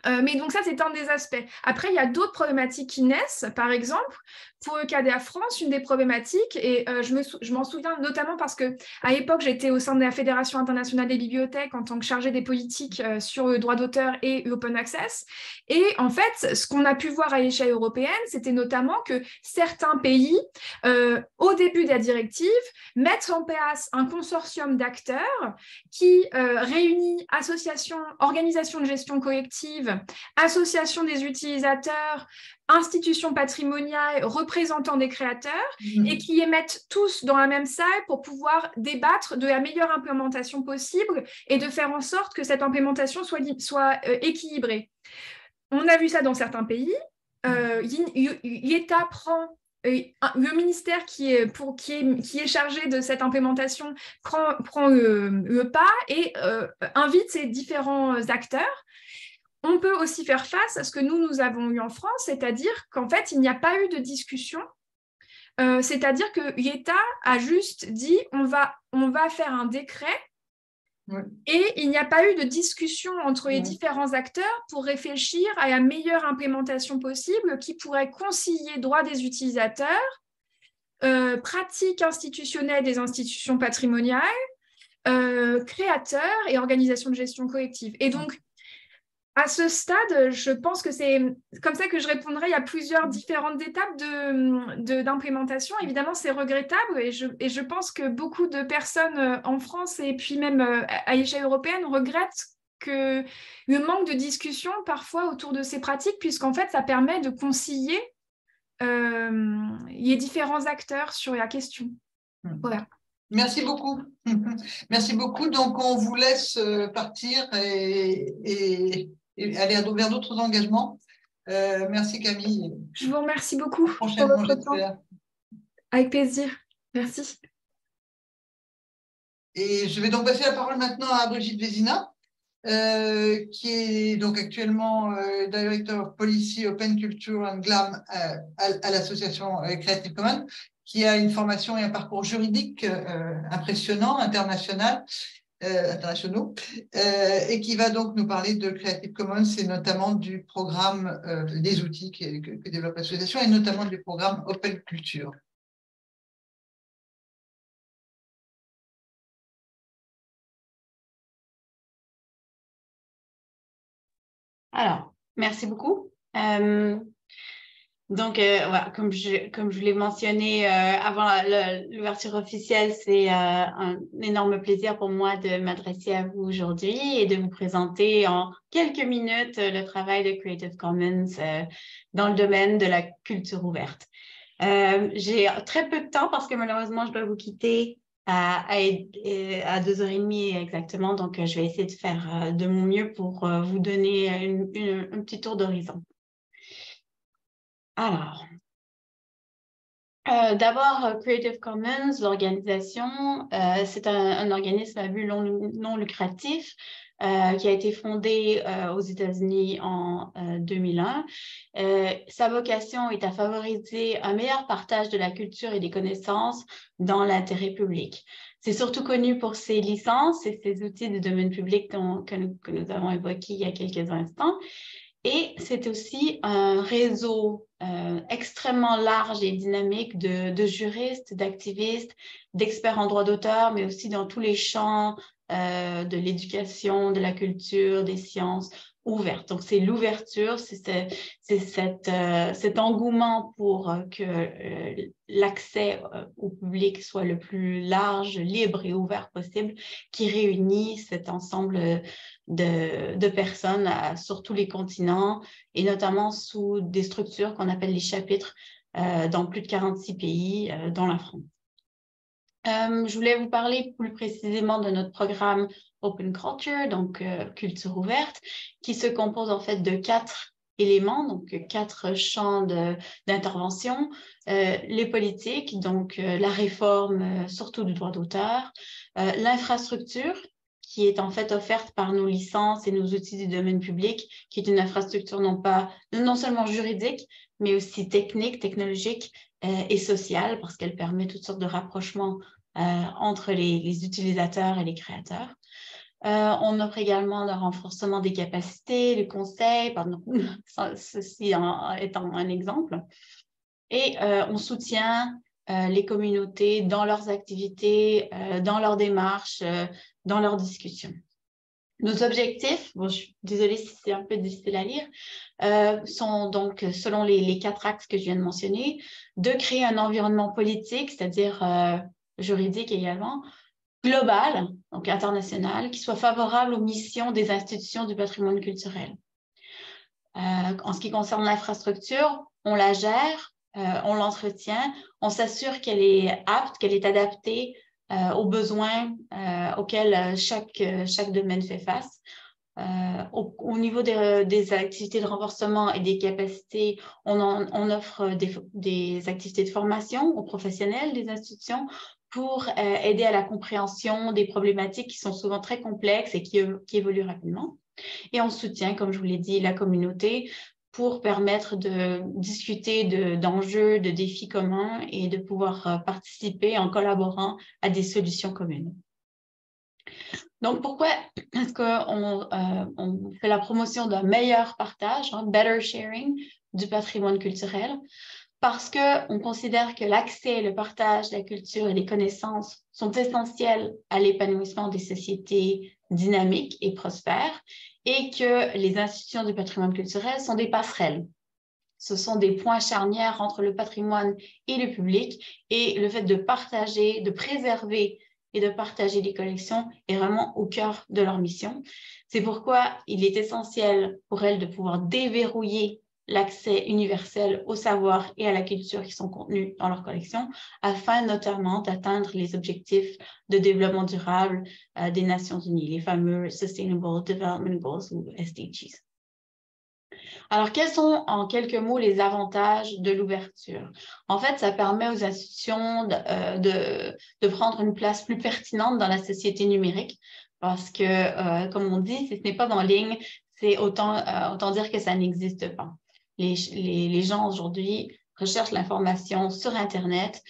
Mais donc ça, c'est un des aspects. Après, il y a d'autres problématiques qui naissent. Par exemple, pour le cas de la France, une des problématiques, et je m'en souviens notamment parce qu'à l'époque, j'étais au sein de la Fédération internationale des bibliothèques en tant que chargée des politiques sur le droit d'auteur et l'open access. Et en fait, ce qu'on a pu voir à l'échelle européenne, c'était notamment que certains pays, au début de la directive, mettent en place un consortium d'acteurs qui réunit associations, organisations de gestion collective, associations des utilisateurs, institutions patrimoniales, représentants des créateurs, et qui les mettent tous dans la même salle pour pouvoir débattre de la meilleure implémentation possible et de faire en sorte que cette implémentation soit équilibrée. On a vu ça dans certains pays. L'État prend le ministère qui est chargé de cette implémentation prend le pas et invite ces différents acteurs. On peut aussi faire face à ce que nous avons eu en France, c'est-à-dire qu'en fait, il n'y a pas eu de discussion. C'est-à-dire que l'État a juste dit on va faire un décret. Ouais. Et il n'y a pas eu de discussion entre les différents acteurs pour réfléchir à la meilleure implémentation possible qui pourrait concilier droits des utilisateurs, pratiques institutionnelles des institutions patrimoniales, créateurs et organisations de gestion collective. Et donc, à ce stade, je pense que c'est comme ça que je répondrai. Il y a plusieurs différentes étapes d'implémentation. Évidemment, c'est regrettable et je pense que beaucoup de personnes en France et puis même à l'échelle européenne regrettent que le manque de discussion parfois autour de ces pratiques, puisqu'en fait, ça permet de concilier les différents acteurs sur la question. Voilà. Merci beaucoup. Merci beaucoup. Donc, on vous laisse partir et aller vers d'autres engagements. Merci Camille. Je vous remercie beaucoup pour votre temps. Avec plaisir. Merci. Et je vais donc passer la parole maintenant à Brigitte Vézina, qui est donc actuellement Director of Policy, Open Culture and GLAM à l'association Creative Commons, qui a une formation et un parcours juridique impressionnant, internationaux, et qui va donc nous parler de Creative Commons et notamment du programme des outils que développe l'association et notamment du programme Open Culture. Alors, merci beaucoup. Donc, voilà, comme je l'ai mentionné avant l'ouverture officielle, c'est un énorme plaisir pour moi de m'adresser à vous aujourd'hui et de vous présenter en quelques minutes le travail de Creative Commons dans le domaine de la culture ouverte. J'ai très peu de temps parce que malheureusement, je dois vous quitter à 2h30 exactement. Donc, je vais essayer de faire de mon mieux pour vous donner un petit tour d'horizon. Alors, d'abord, Creative Commons, l'organisation, c'est un organisme à but non lucratif qui a été fondé aux États-Unis en 2001. Sa vocation est à favoriser un meilleur partage de la culture et des connaissances dans l'intérêt public. C'est surtout connu pour ses licences et ses outils de domaine public que nous avons évoqués il y a quelques instants. Et c'est aussi un réseau extrêmement large et dynamique de juristes, d'activistes, d'experts en droit d'auteur, mais aussi dans tous les champs de l'éducation, de la culture, des sciences ouvertes. Donc, c'est l'ouverture, c'est cet engouement pour que l'accès au public soit le plus large, libre et ouvert possible qui réunit cet ensemble de personnes sur tous les continents et notamment sous des structures qu'on appelle les chapitres dans plus de 46 pays, dont la France. Je voulais vous parler plus précisément de notre programme Open Culture, donc culture ouverte, qui se compose en fait de 4 éléments, donc 4 champs d'intervention. Les politiques, donc la réforme surtout du droit d'auteur, l'infrastructure, qui est en fait offerte par nos licences et nos outils du domaine public, qui est une infrastructure non seulement juridique, mais aussi technique, technologique et sociale, parce qu'elle permet toutes sortes de rapprochements entre les utilisateurs et les créateurs. On offre également le renforcement des capacités, le conseil, pardon, ceci étant un exemple. Et on soutient les communautés dans leurs activités, dans leurs démarches, dans leurs discussions. Nos objectifs, bon, je suis désolée si c'est un peu difficile à lire, sont donc, selon les 4 axes que je viens de mentionner, de créer un environnement politique, c'est-à-dire juridique également, global, donc international, qui soit favorable aux missions des institutions du patrimoine culturel. En ce qui concerne l'infrastructure, on la gère, on l'entretient, on s'assure qu'elle est apte, qu'elle est adaptée aux besoins auxquels chaque domaine fait face. Au niveau des activités de renforcement et des capacités, on offre des activités de formation aux professionnels des institutions pour aider à la compréhension des problématiques qui sont souvent très complexes et qui évoluent rapidement. Et on soutient, comme je vous l'ai dit, la communauté pour permettre de discuter d'enjeux, de défis communs et de pouvoir participer en collaborant à des solutions communes. Donc, pourquoi est-ce qu'on fait la promotion d'un meilleur partage, better sharing du patrimoine culturel? Parce qu'on considère que l'accès, le partage, la culture et les connaissances sont essentiels à l'épanouissement des sociétés dynamiques et prospères et que les institutions du patrimoine culturel sont des passerelles. Ce sont des points charnières entre le patrimoine et le public et le fait de partager, de préserver et de partager les collections est vraiment au cœur de leur mission. C'est pourquoi il est essentiel pour elles de pouvoir déverrouiller l'accès universel au savoir et à la culture qui sont contenus dans leur collection, afin notamment d'atteindre les objectifs de développement durable des Nations Unies, les fameux Sustainable Development Goals ou SDGs. Alors, quels sont en quelques mots les avantages de l'ouverture? En fait, ça permet aux institutions de prendre une place plus pertinente dans la société numérique parce que, comme on dit, si ce n'est pas en ligne, c'est autant dire que ça n'existe pas. Les gens aujourd'hui recherchent l'information sur Internet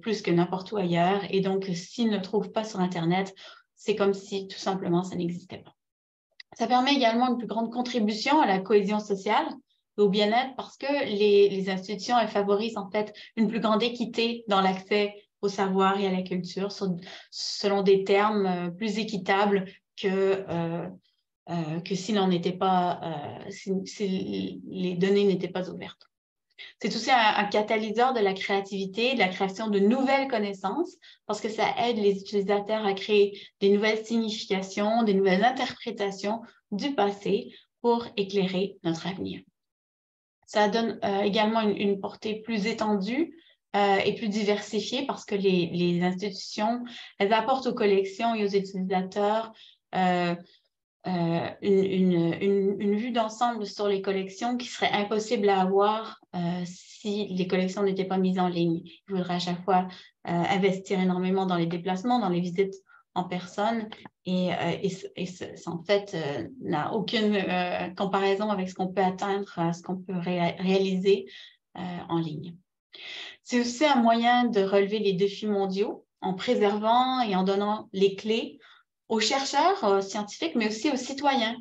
plus que n'importe où ailleurs. Et donc, s'ils ne trouvent pas sur Internet, c'est comme si tout simplement ça n'existait pas. Ça permet également une plus grande contribution à la cohésion sociale et au bien-être parce que les institutions elles favorisent en fait une plus grande équité dans l'accès au savoir et à la culture selon des termes plus équitables que s'il n'en était pas, si les données n'étaient pas ouvertes. C'est aussi un catalyseur de la créativité, de la création de nouvelles connaissances, parce que ça aide les utilisateurs à créer des nouvelles significations, des nouvelles interprétations du passé pour éclairer notre avenir. Ça donne également une portée plus étendue et plus diversifiée parce que les institutions, elles apportent aux collections et aux utilisateurs une vue d'ensemble sur les collections qui serait impossible à avoir si les collections n'étaient pas mises en ligne. Il faudrait à chaque fois investir énormément dans les déplacements, dans les visites en personne et ça, en fait, n'a aucune comparaison avec ce qu'on peut atteindre, ce qu'on peut réaliser en ligne. C'est aussi un moyen de relever les défis mondiaux en préservant et en donnant les clés aux chercheurs, aux scientifiques, mais aussi aux citoyens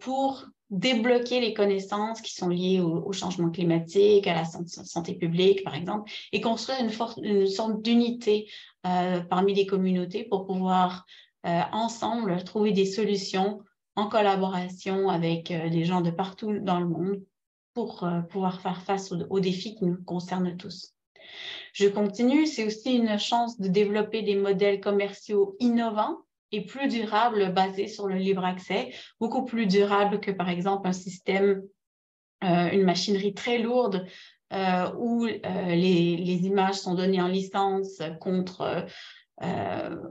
pour débloquer les connaissances qui sont liées au changement climatique, à la santé publique, par exemple, et construire une sorte d'unité parmi les communautés pour pouvoir ensemble trouver des solutions en collaboration avec des gens de partout dans le monde pour pouvoir faire face aux défis qui nous concernent tous. Je continue, c'est aussi une chance de développer des modèles commerciaux innovants et plus durables basés sur le libre accès, beaucoup plus durables que par exemple un système, une machinerie très lourde où les images sont données en licence contre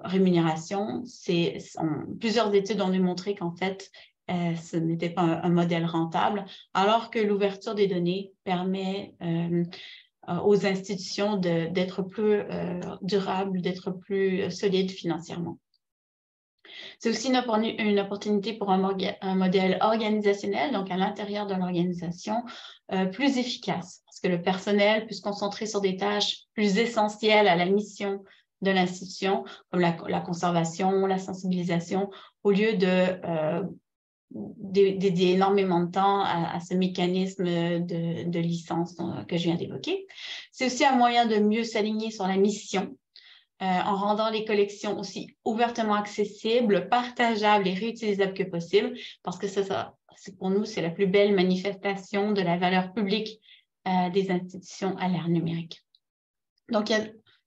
rémunération. Plusieurs études ont démontré qu'en fait, ce n'était pas un modèle rentable, alors que l'ouverture des données permet aux institutions d'être plus durables, d'être plus solides financièrement. C'est aussi une opportunité pour un modèle organisationnel, donc à l'intérieur de l'organisation, plus efficace, parce que le personnel peut se concentrer sur des tâches plus essentielles à la mission de l'institution, comme la conservation, la sensibilisation, au lieu de dédier énormément de temps à ce mécanisme de licence que je viens d'évoquer. C'est aussi un moyen de mieux s'aligner sur la mission en rendant les collections aussi ouvertement accessibles, partageables et réutilisables que possible, parce que pour nous, c'est la plus belle manifestation de la valeur publique des institutions à l'ère numérique. Donc,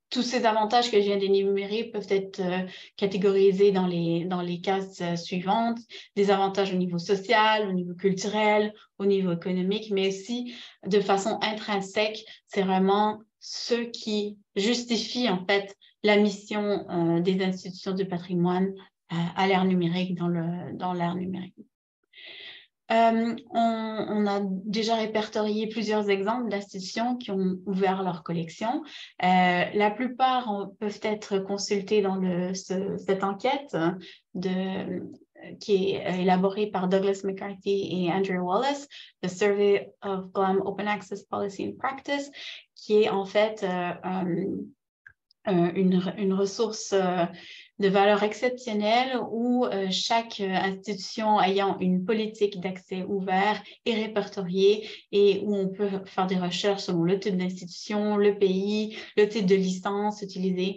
tous ces avantages que je viens d'énumérer peuvent être catégorisés dans les cases suivantes. Des avantages au niveau social, au niveau culturel, au niveau économique, mais aussi de façon intrinsèque, c'est vraiment ce qui justifie en fait la mission des institutions du patrimoine à l'ère numérique, dans l'ère numérique. On a déjà répertorié plusieurs exemples d'institutions qui ont ouvert leur collection. La plupart peuvent être consultés dans cette enquête qui est élaborée par Douglas McCarthy et Andrew Wallace, The Survey of GLAM Open Access Policy and Practice, qui est en fait une ressource de valeur exceptionnelle où chaque institution ayant une politique d'accès ouvert est répertoriée et où on peut faire des recherches selon le type d'institution, le pays, le type de licence utilisée.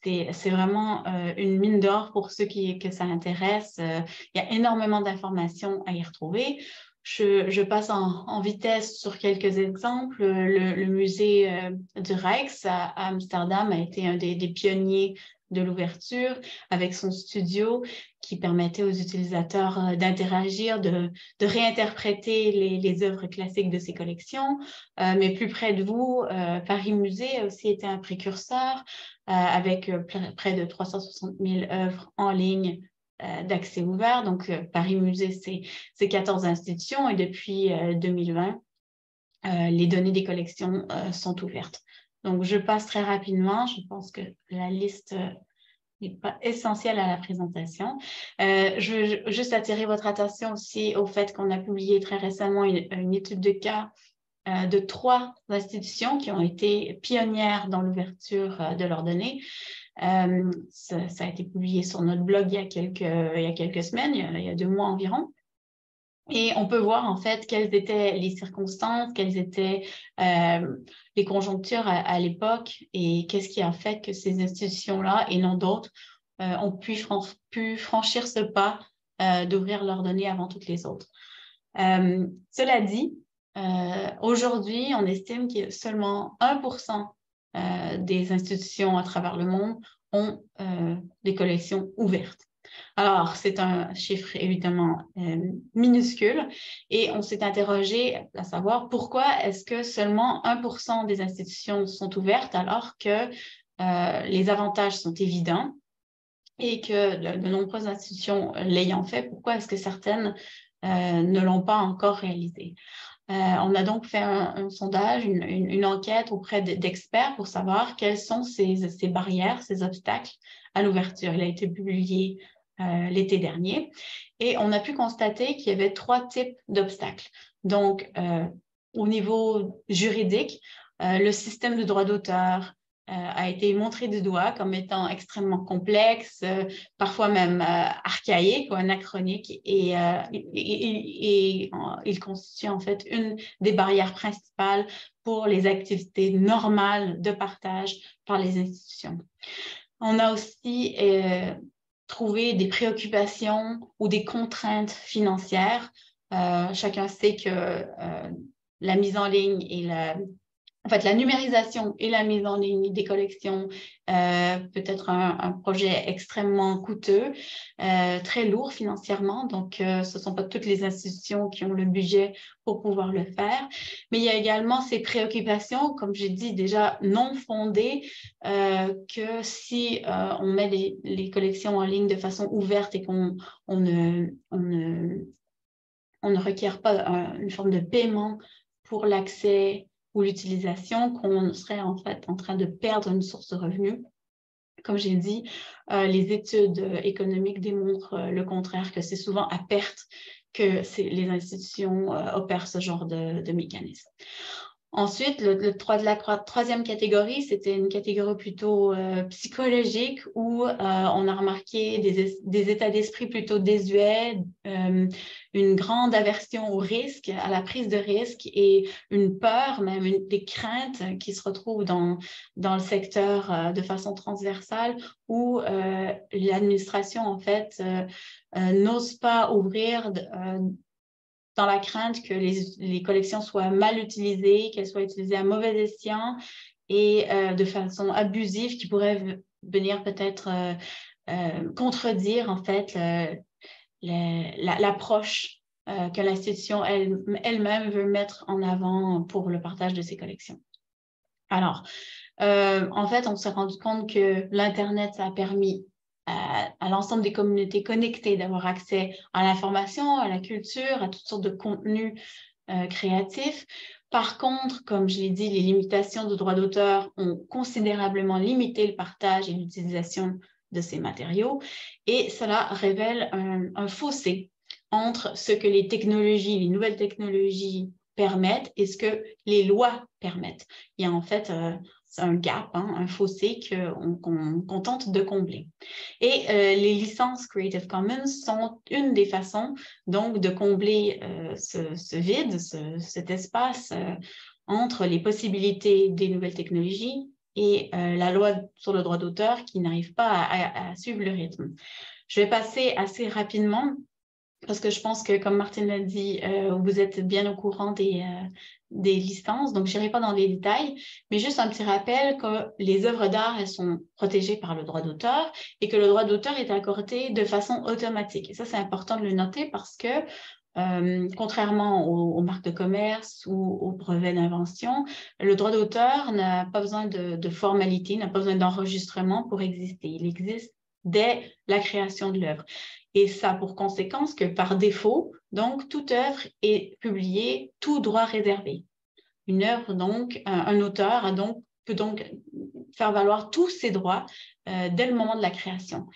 C'est vraiment une mine d'or pour ceux que ça intéresse. Il y a énormément d'informations à y retrouver. Je passe en vitesse sur quelques exemples. Le musée du Rijks à Amsterdam a été un des pionniers de l'ouverture avec son studio qui permettait aux utilisateurs d'interagir, de réinterpréter les œuvres classiques de ses collections. Mais plus près de vous, Paris Musée a aussi été un précurseur avec près de 360 000 œuvres en ligne d'accès ouvert. Donc, Paris Musée, c'est 14 institutions et depuis 2020, les données des collections sont ouvertes. Donc, je passe très rapidement. Je pense que la liste n'est pas essentielle à la présentation. Je veux juste attirer votre attention aussi au fait qu'on a publié très récemment une étude de cas de 3 institutions qui ont été pionnières dans l'ouverture de leurs données. Ça a été publié sur notre blog il y a quelques semaines, il y a 2 mois environ. Et on peut voir en fait quelles étaient les circonstances, quelles étaient les conjonctures à l'époque et qu'est-ce qui a fait que ces institutions-là et non d'autres ont pu franchir ce pas d'ouvrir leurs données avant toutes les autres. Cela dit, aujourd'hui, on estime que seulement 1% des institutions à travers le monde ont des collections ouvertes. Alors, c'est un chiffre évidemment minuscule et on s'est interrogé à savoir pourquoi est-ce que seulement 1% des institutions sont ouvertes alors que les avantages sont évidents et que de nombreuses institutions l'ayant fait, pourquoi est-ce que certaines ne l'ont pas encore réalisé? On a donc fait un sondage, une enquête auprès d'experts pour savoir quelles sont ces barrières, ces obstacles à l'ouverture. Il a été publié l'été dernier et on a pu constater qu'il y avait 3 types d'obstacles. Donc, au niveau juridique, le système de droit d'auteur, a été montré du doigt comme étant extrêmement complexe, parfois même archaïque ou anachronique, et il constitue en fait une des barrières principales pour les activités normales de partage par les institutions. On a aussi trouvé des préoccupations ou des contraintes financières. Chacun sait que la mise en ligne et la numérisation et la mise en ligne des collections peut être un projet extrêmement coûteux, très lourd financièrement. Donc, ce ne sont pas toutes les institutions qui ont le budget pour pouvoir le faire. Mais il y a également ces préoccupations, comme j'ai dit déjà, non fondées, que si on met les collections en ligne de façon ouverte et qu'on ne requiert pas une forme de paiement pour l'accès ou l'utilisation, qu'on serait en fait en train de perdre une source de revenus. Comme j'ai dit, les études économiques démontrent le contraire, que c'est souvent à perte que les institutions opèrent ce genre de mécanisme. Ensuite, la troisième catégorie, c'était une catégorie plutôt psychologique où on a remarqué des états d'esprit plutôt désuets, une grande aversion au risque, à la prise de risque et une peur, même des craintes qui se retrouvent dans le secteur de façon transversale où l'administration, en fait, n'ose pas ouvrir dans la crainte que les collections soient mal utilisées, qu'elles soient utilisées à mauvais escient et de façon abusive, qui pourrait venir peut-être contredire en fait l'approche que l'institution elle-même veut mettre en avant pour le partage de ses collections. Alors, en fait, on s'est rendu compte que l'Internet, ça a permis à l'ensemble des communautés connectées d'avoir accès à l'information, à la culture, à toutes sortes de contenus créatifs. Par contre, comme je l'ai dit, les limitations de droit d'auteur ont considérablement limité le partage et l'utilisation de ces matériaux et cela révèle un fossé entre ce que les nouvelles technologies permettent et ce que les lois permettent. Il y a en fait un gap, un fossé qu'on tente de combler. Et les licences Creative Commons sont une des façons donc de combler ce vide, cet espace entre les possibilités des nouvelles technologies et la loi sur le droit d'auteur qui n'arrive pas à suivre le rythme. Je vais passer assez rapidement parce que je pense que, comme Martine l'a dit, vous êtes bien au courant des licences, donc je n'irai pas dans les détails, mais juste un petit rappel que les œuvres d'art, elles sont protégées par le droit d'auteur et que le droit d'auteur est accordé de façon automatique. Et ça, c'est important de le noter parce que, contrairement aux marques de commerce ou aux brevets d'invention, le droit d'auteur n'a pas besoin de formalité, n'a pas besoin d'enregistrement pour exister. Il existe dès la création de l'œuvre. Et ça a pour conséquence que par défaut, donc, toute œuvre est publiée, tout droit réservé. Une œuvre, donc, un auteur peut donc faire valoir tous ses droits dès le moment de la création.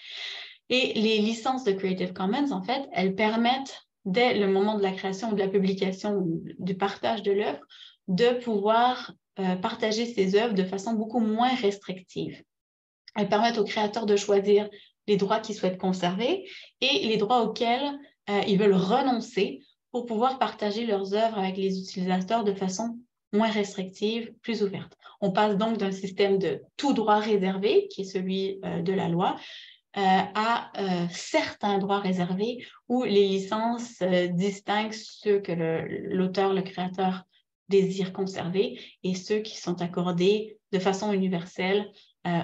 Et les licences de Creative Commons, en fait, elles permettent, dès le moment de la création ou de la publication ou du partage de l'œuvre, de pouvoir partager ces œuvres de façon beaucoup moins restrictive. Elles permettent aux créateurs de choisir les droits qu'ils souhaitent conserver et les droits auxquels ils veulent renoncer pour pouvoir partager leurs œuvres avec les utilisateurs de façon moins restrictive, plus ouverte. On passe donc d'un système de tout droit réservé, qui est celui de la loi, à certains droits réservés où les licences distinguent ceux que l'auteur, le créateur désire conserver et ceux qui sont accordés de façon universelle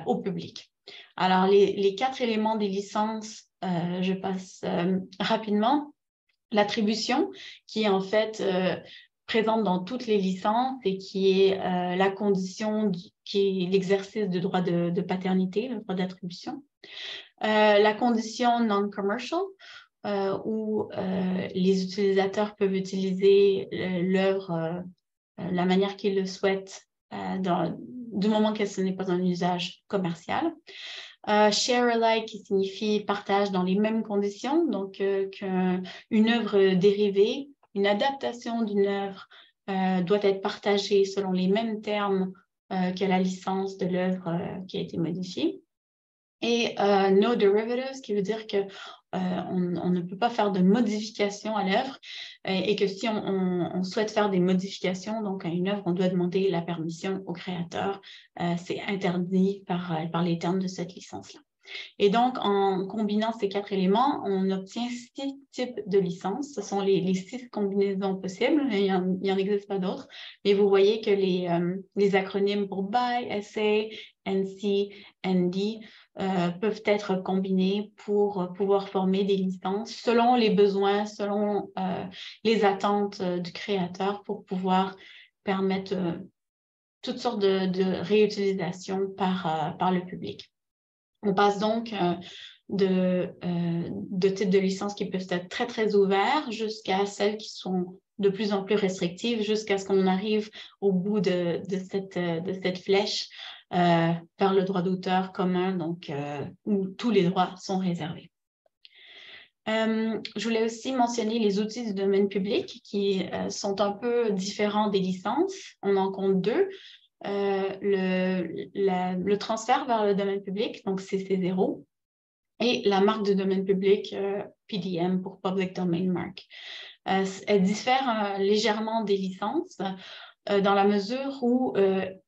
au public. Alors, les 4 éléments des licences, je passe rapidement. L'attribution, qui est en fait présente dans toutes les licences et qui est la condition, qui est l'exercice du droit de paternité, le droit d'attribution. La condition non-commercial, où les utilisateurs peuvent utiliser l'œuvre la manière qu'ils le souhaitent du moment que ce n'est pas un usage commercial. Share alike, qui signifie partage dans les mêmes conditions, donc qu'une œuvre dérivée, une adaptation d'une œuvre doit être partagée selon les mêmes termes que la licence de l'œuvre qui a été modifiée. Et no derivatives, ce qui veut dire que on ne peut pas faire de modifications à l'œuvre et que si on souhaite faire des modifications donc à une œuvre, on doit demander la permission au créateur. C'est interdit par les termes de cette licence-là. Et donc, en combinant ces 4 éléments, on obtient 6 types de licences. Ce sont les 6 combinaisons possibles. Il n'y en existe pas d'autres. Mais vous voyez que les acronymes pour BY, SA, NC, ND peuvent être combinés pour pouvoir former des licences selon les besoins, selon les attentes du créateur pour pouvoir permettre toutes sortes de réutilisation par le public. On passe donc de types de licences qui peuvent être très, très ouverts jusqu'à celles qui sont de plus en plus restrictives jusqu'à ce qu'on arrive au bout de cette flèche vers le droit d'auteur commun, donc où tous les droits sont réservés. Je voulais aussi mentionner les outils du domaine public qui sont un peu différents des licences. On en compte 2. Le transfert vers le domaine public, donc CC0, et la marque de domaine public PDM pour Public Domain Mark. Elle diffère légèrement des licences dans la mesure où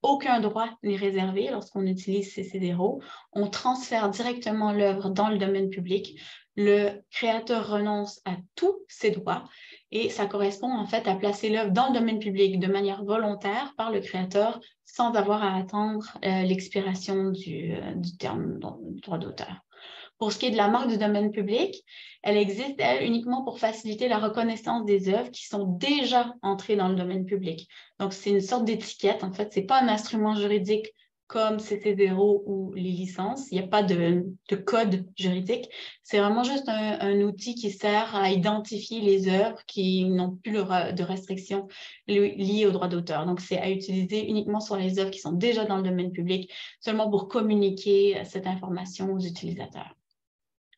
aucun droit n'est réservé lorsqu'on utilise CC0. On transfère directement l'œuvre dans le domaine public. Le créateur renonce à tous ses droits et ça correspond en fait à placer l'œuvre dans le domaine public de manière volontaire par le créateur sans avoir à attendre l'expiration du terme du droit d'auteur. Pour ce qui est de la marque du domaine public, elle existe, elle, uniquement pour faciliter la reconnaissance des œuvres qui sont déjà entrées dans le domaine public. Donc, c'est une sorte d'étiquette. En fait, ce n'est pas un instrument juridique comme CC0 ou les licences. Il n'y a pas de code juridique. C'est vraiment juste un outil qui sert à identifier les œuvres qui n'ont plus de restrictions liées au droit d'auteur. Donc, c'est à utiliser uniquement sur les œuvres qui sont déjà dans le domaine public, seulement pour communiquer cette information aux utilisateurs.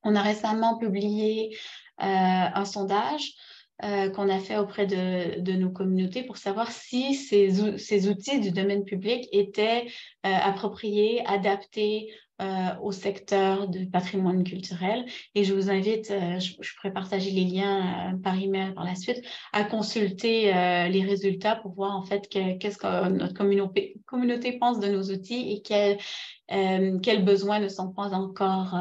On a récemment publié un sondage qu'on a fait auprès de nos communautés pour savoir si ces outils du domaine public étaient appropriés, adaptés au secteur du patrimoine culturel. Et je vous invite, je pourrais partager les liens par email par la suite, à consulter les résultats pour voir en fait qu'est-ce que notre communauté pense de nos outils et quels besoins ne sont pas encore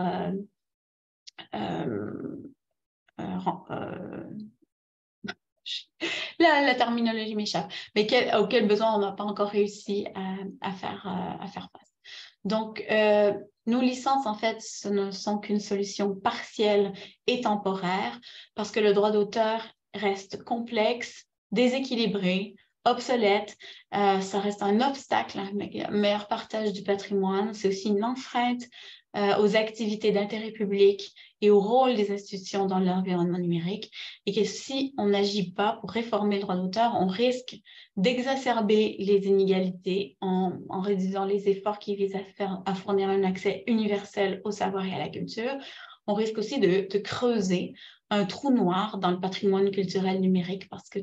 la terminologie m'échappe, mais auquel besoin on n'a pas encore réussi à faire face. Donc, nos licences, en fait, ce ne sont qu'une solution partielle et temporaire parce que le droit d'auteur reste complexe, déséquilibré, obsolète. Ça reste un obstacle à un meilleur partage du patrimoine. C'est aussi une enfreinte aux activités d'intérêt public et au rôle des institutions dans l'environnement numérique, et que si on n'agit pas pour réformer le droit d'auteur, on risque d'exacerber les inégalités en réduisant les efforts qui visent à fournir un accès universel au savoir et à la culture. On risque aussi de creuser un trou noir dans le patrimoine culturel numérique parce que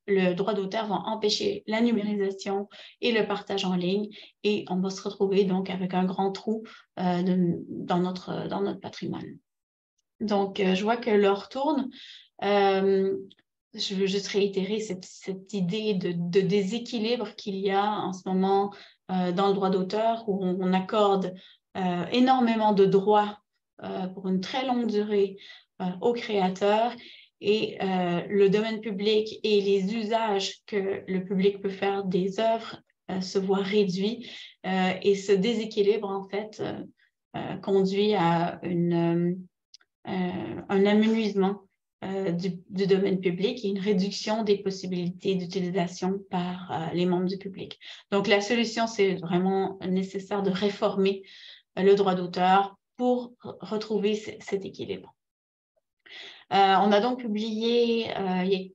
le droit d'auteur va empêcher la numérisation et le partage en ligne et on va se retrouver donc avec un grand trou dans notre patrimoine. Donc, je vois que l'heure tourne. Je veux juste réitérer cette idée de déséquilibre qu'il y a en ce moment dans le droit d'auteur où on accorde énormément de droits pour une très longue durée aux créateurs et le domaine public et les usages que le public peut faire des œuvres se voient réduits et ce déséquilibre en fait conduit à un amenuisement du domaine public et une réduction des possibilités d'utilisation par les membres du public. Donc, la solution, c'est vraiment nécessaire de réformer le droit d'auteur pour retrouver cet équilibre. On a donc publié il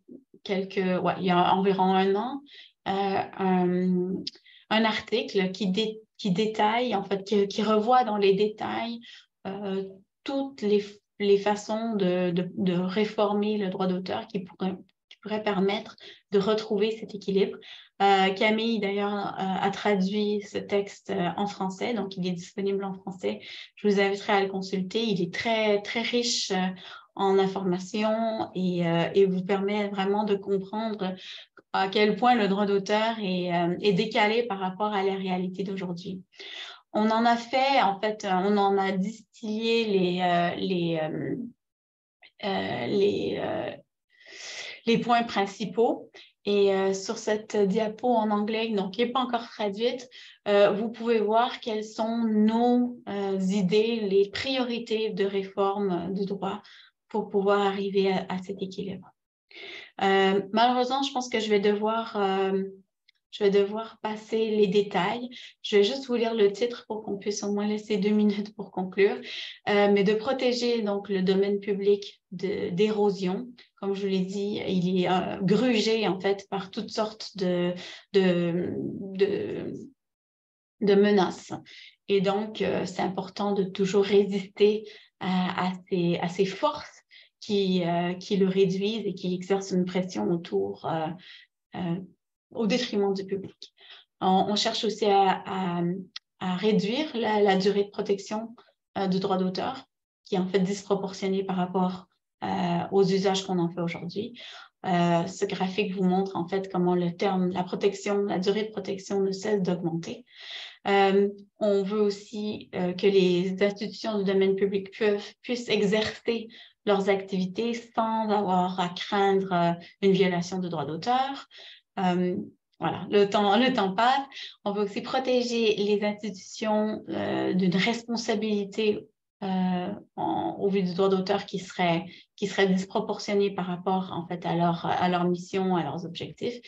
y a environ un an un article qui détaille, en fait, qui revoit dans les détails toutes les façons de réformer le droit d'auteur qui pourraient pourrait permettre de retrouver cet équilibre. Camille, d'ailleurs, a traduit ce texte en français, donc il est disponible en français. Je vous inviterai à le consulter. Il est très, très riche en informations et vous permet vraiment de comprendre à quel point le droit d'auteur est décalé par rapport à la réalité d'aujourd'hui. On en a fait, en fait, on en a distillé les points principaux. Et sur cette diapo en anglais, donc qui n'est pas encore traduite, vous pouvez voir quelles sont nos idées, les priorités de réforme du droit pour pouvoir arriver à cet équilibre. Malheureusement, je pense que je vais devoir passer les détails. Je vais juste vous lire le titre pour qu'on puisse au moins laisser 2 minutes pour conclure. Mais de protéger donc le domaine public d'érosion. Comme je vous l'ai dit, il est grugé en fait par toutes sortes de menaces. Et donc, c'est important de toujours résister à ces forces qui le réduisent et qui exercent une pression autour au détriment du public. On cherche aussi à réduire la durée de protection du droit d'auteur, qui est en fait disproportionnée par rapport aux usages qu'on en fait aujourd'hui. Ce graphique vous montre en fait comment la durée de protection ne cesse d'augmenter. On veut aussi que les institutions du domaine public puissent exercer leurs activités sans avoir à craindre une violation du droit d'auteur. Voilà, le temps passe. On veut aussi protéger les institutions d'une responsabilité au vu du droit d'auteur qui serait disproportionnée par rapport en fait à leur mission, à leurs objectifs.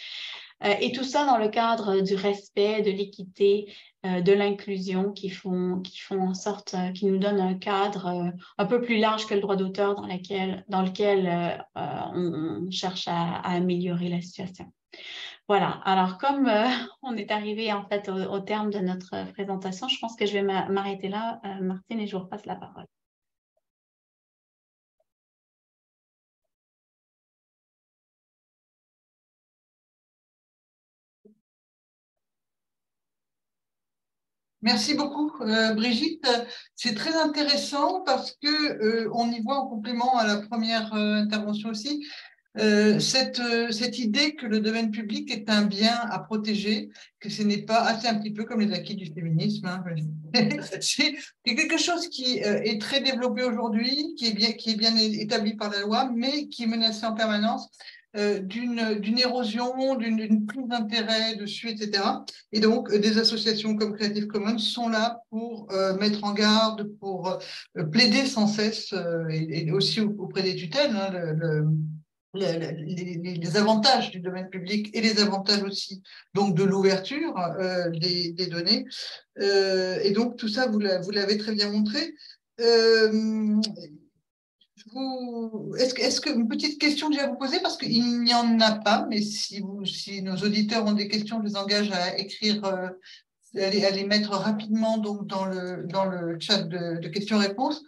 Et tout ça dans le cadre du respect, de l'équité, de l'inclusion qui font en sorte, qui nous donnent un cadre un peu plus large que le droit d'auteur dans lequel on cherche à améliorer la situation. Voilà, alors comme on est arrivé en fait au terme de notre présentation, je pense que je vais m'arrêter là, Martine, et je vous repasse la parole. Merci beaucoup, Brigitte. C'est très intéressant parce que on y voit en complément à la première intervention aussi cette idée que le domaine public est un bien à protéger, que ce n'est pas assez un petit peu comme les acquis du féminisme. Hein. C'est quelque chose qui est très développé aujourd'hui, qui est bien établi par la loi, mais qui est menacé en permanence d'une érosion, d'une prise d'intérêt dessus, etc. Et donc, des associations comme Creative Commons sont là pour mettre en garde, pour plaider sans cesse, et aussi auprès des tutelles, hein, les avantages du domaine public et les avantages aussi donc de l'ouverture des données. Et donc, tout ça, vous l'avez très bien montré. Est-ce que une petite question que j'ai à vous poser, parce qu'il n'y en a pas, mais si nos auditeurs ont des questions, je les engage à écrire, à les mettre rapidement donc, dans le chat de questions-réponses.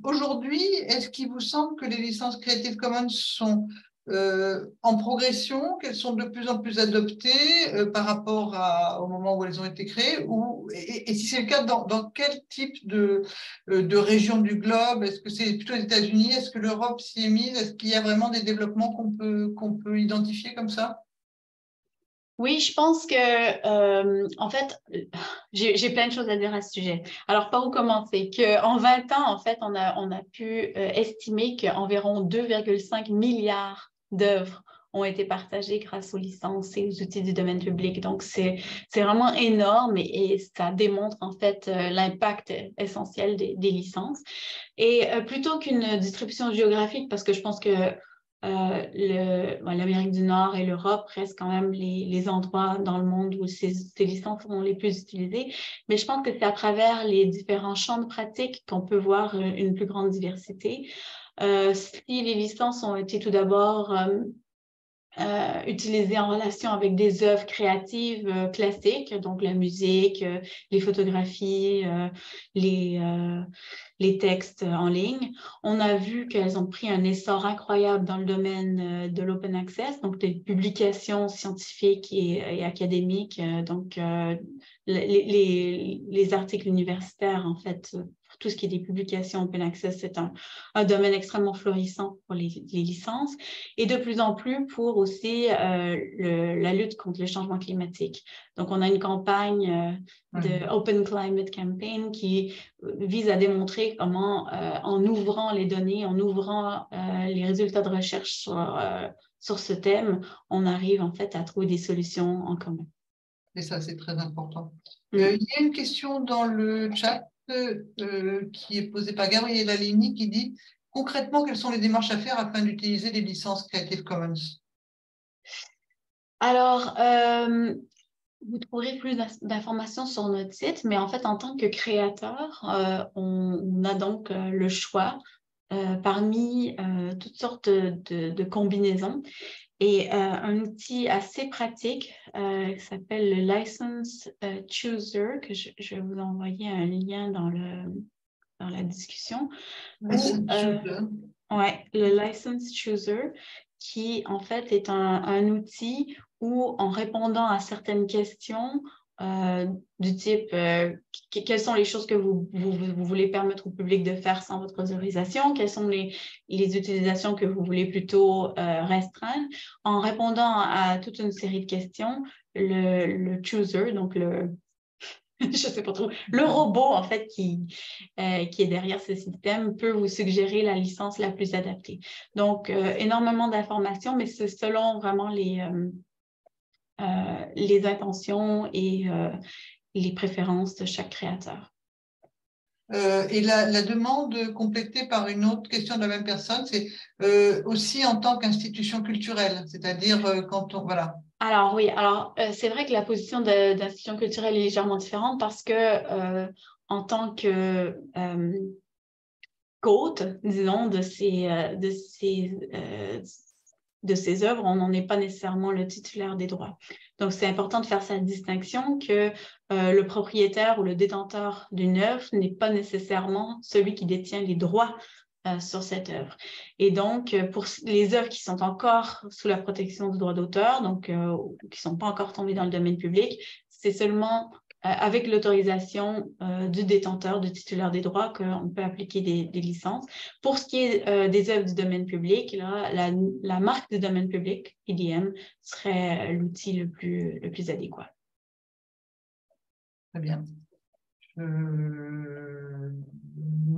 Aujourd'hui, est-ce qu'il vous semble que les licences Creative Commons sont en progression, qu'elles sont de plus en plus adoptées par rapport au moment où elles ont été créées, et si c'est le cas, dans quel type de région du globe? Est-ce que c'est plutôt les États-Unis? Est-ce que l'Europe s'y est mise? Est-ce qu'il y a vraiment des développements qu'on peut identifier comme ça? Oui, je pense que, en fait, j'ai plein de choses à dire à ce sujet. Alors, par où commencer? En 20 ans, en fait, on a pu estimer qu'environ 2,5 milliards d'œuvres ont été partagées grâce aux licences et aux outils du domaine public. Donc, c'est vraiment énorme et ça démontre, en fait, l'impact essentiel des licences. Et plutôt qu'une distribution géographique, parce que je pense que l'Amérique du Nord et l'Europe restent quand même les endroits dans le monde où ces licences sont les plus utilisées. Mais je pense que c'est à travers les différents champs de pratique qu'on peut voir une plus grande diversité. Si les licences ont été tout d'abord utilisé en relation avec des œuvres créatives classiques, donc la musique, les photographies, les textes en ligne. On a vu qu'elles ont pris un essor incroyable dans le domaine de l'open access, donc des publications scientifiques et académiques, donc les articles universitaires, en fait, pour tout ce qui est des publications open access, c'est un domaine extrêmement florissant pour les licences, et de plus en plus pour aussi la lutte contre le changement climatique. Donc, on a une campagne de Open Climate Campaign qui vise à démontrer comment, en ouvrant les données, en ouvrant les résultats de recherche sur ce thème, on arrive en fait à trouver des solutions en commun. Et ça, c'est très important. Il y a une question dans le chat qui est posée par Gabriel Alini qui dit « Concrètement, quelles sont les démarches à faire afin d'utiliser les licences Creative Commons ?» Alors, vous trouverez plus d'informations sur notre site, mais en fait, en tant que créateur, on a donc le choix parmi toutes sortes de combinaisons. Et un outil assez pratique qui s'appelle le License Chooser, que je vais vous envoyer un lien dans la discussion. Ouais, le License Chooser, qui en fait est un outil où, en répondant à certaines questions du type quelles sont les choses que vous voulez permettre au public de faire sans votre autorisation, quelles sont les utilisations que vous voulez plutôt restreindre, en répondant à toute une série de questions, le chooser, donc je sais pas trop, le robot en fait qui est derrière ce système peut vous suggérer la licence la plus adaptée. Donc, énormément d'informations, mais c'est selon vraiment les intentions et les préférences de chaque créateur. Et la demande complétée par une autre question de la même personne, c'est aussi en tant qu'institution culturelle, c'est-à-dire quand on… Voilà. Alors oui, c'est vrai que la position d'institution culturelle est légèrement différente parce que en tant que hôte, disons, de ces œuvres, on n'en est pas nécessairement le titulaire des droits. Donc, c'est important de faire cette distinction que le propriétaire ou le détenteur d'une œuvre n'est pas nécessairement celui qui détient les droits sur cette œuvre. Et donc, pour les œuvres qui sont encore sous la protection du droit d'auteur, donc qui ne sont pas encore tombées dans le domaine public, c'est seulement avec l'autorisation du détenteur, du titulaire des droits, qu'on peut appliquer des licences. Pour ce qui est des œuvres du domaine public, là, la marque du domaine public, EDM, serait l'outil le plus adéquat. Très bien. Je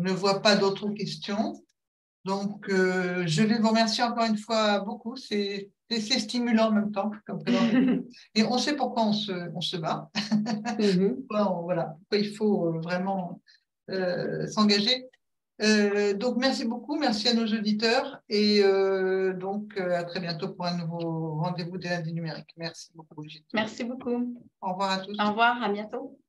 ne vois pas d'autres questions. Donc, je vais vous remercier encore une fois beaucoup. C'est stimulant en même temps. Et on sait pourquoi on se bat. Voilà, pourquoi il faut vraiment s'engager. Donc, merci beaucoup. Merci à nos auditeurs. Et donc, à très bientôt pour un nouveau rendez-vous des lundis numériques. Merci beaucoup, Brigitte. Merci beaucoup. Au revoir à tous. Au revoir, à bientôt.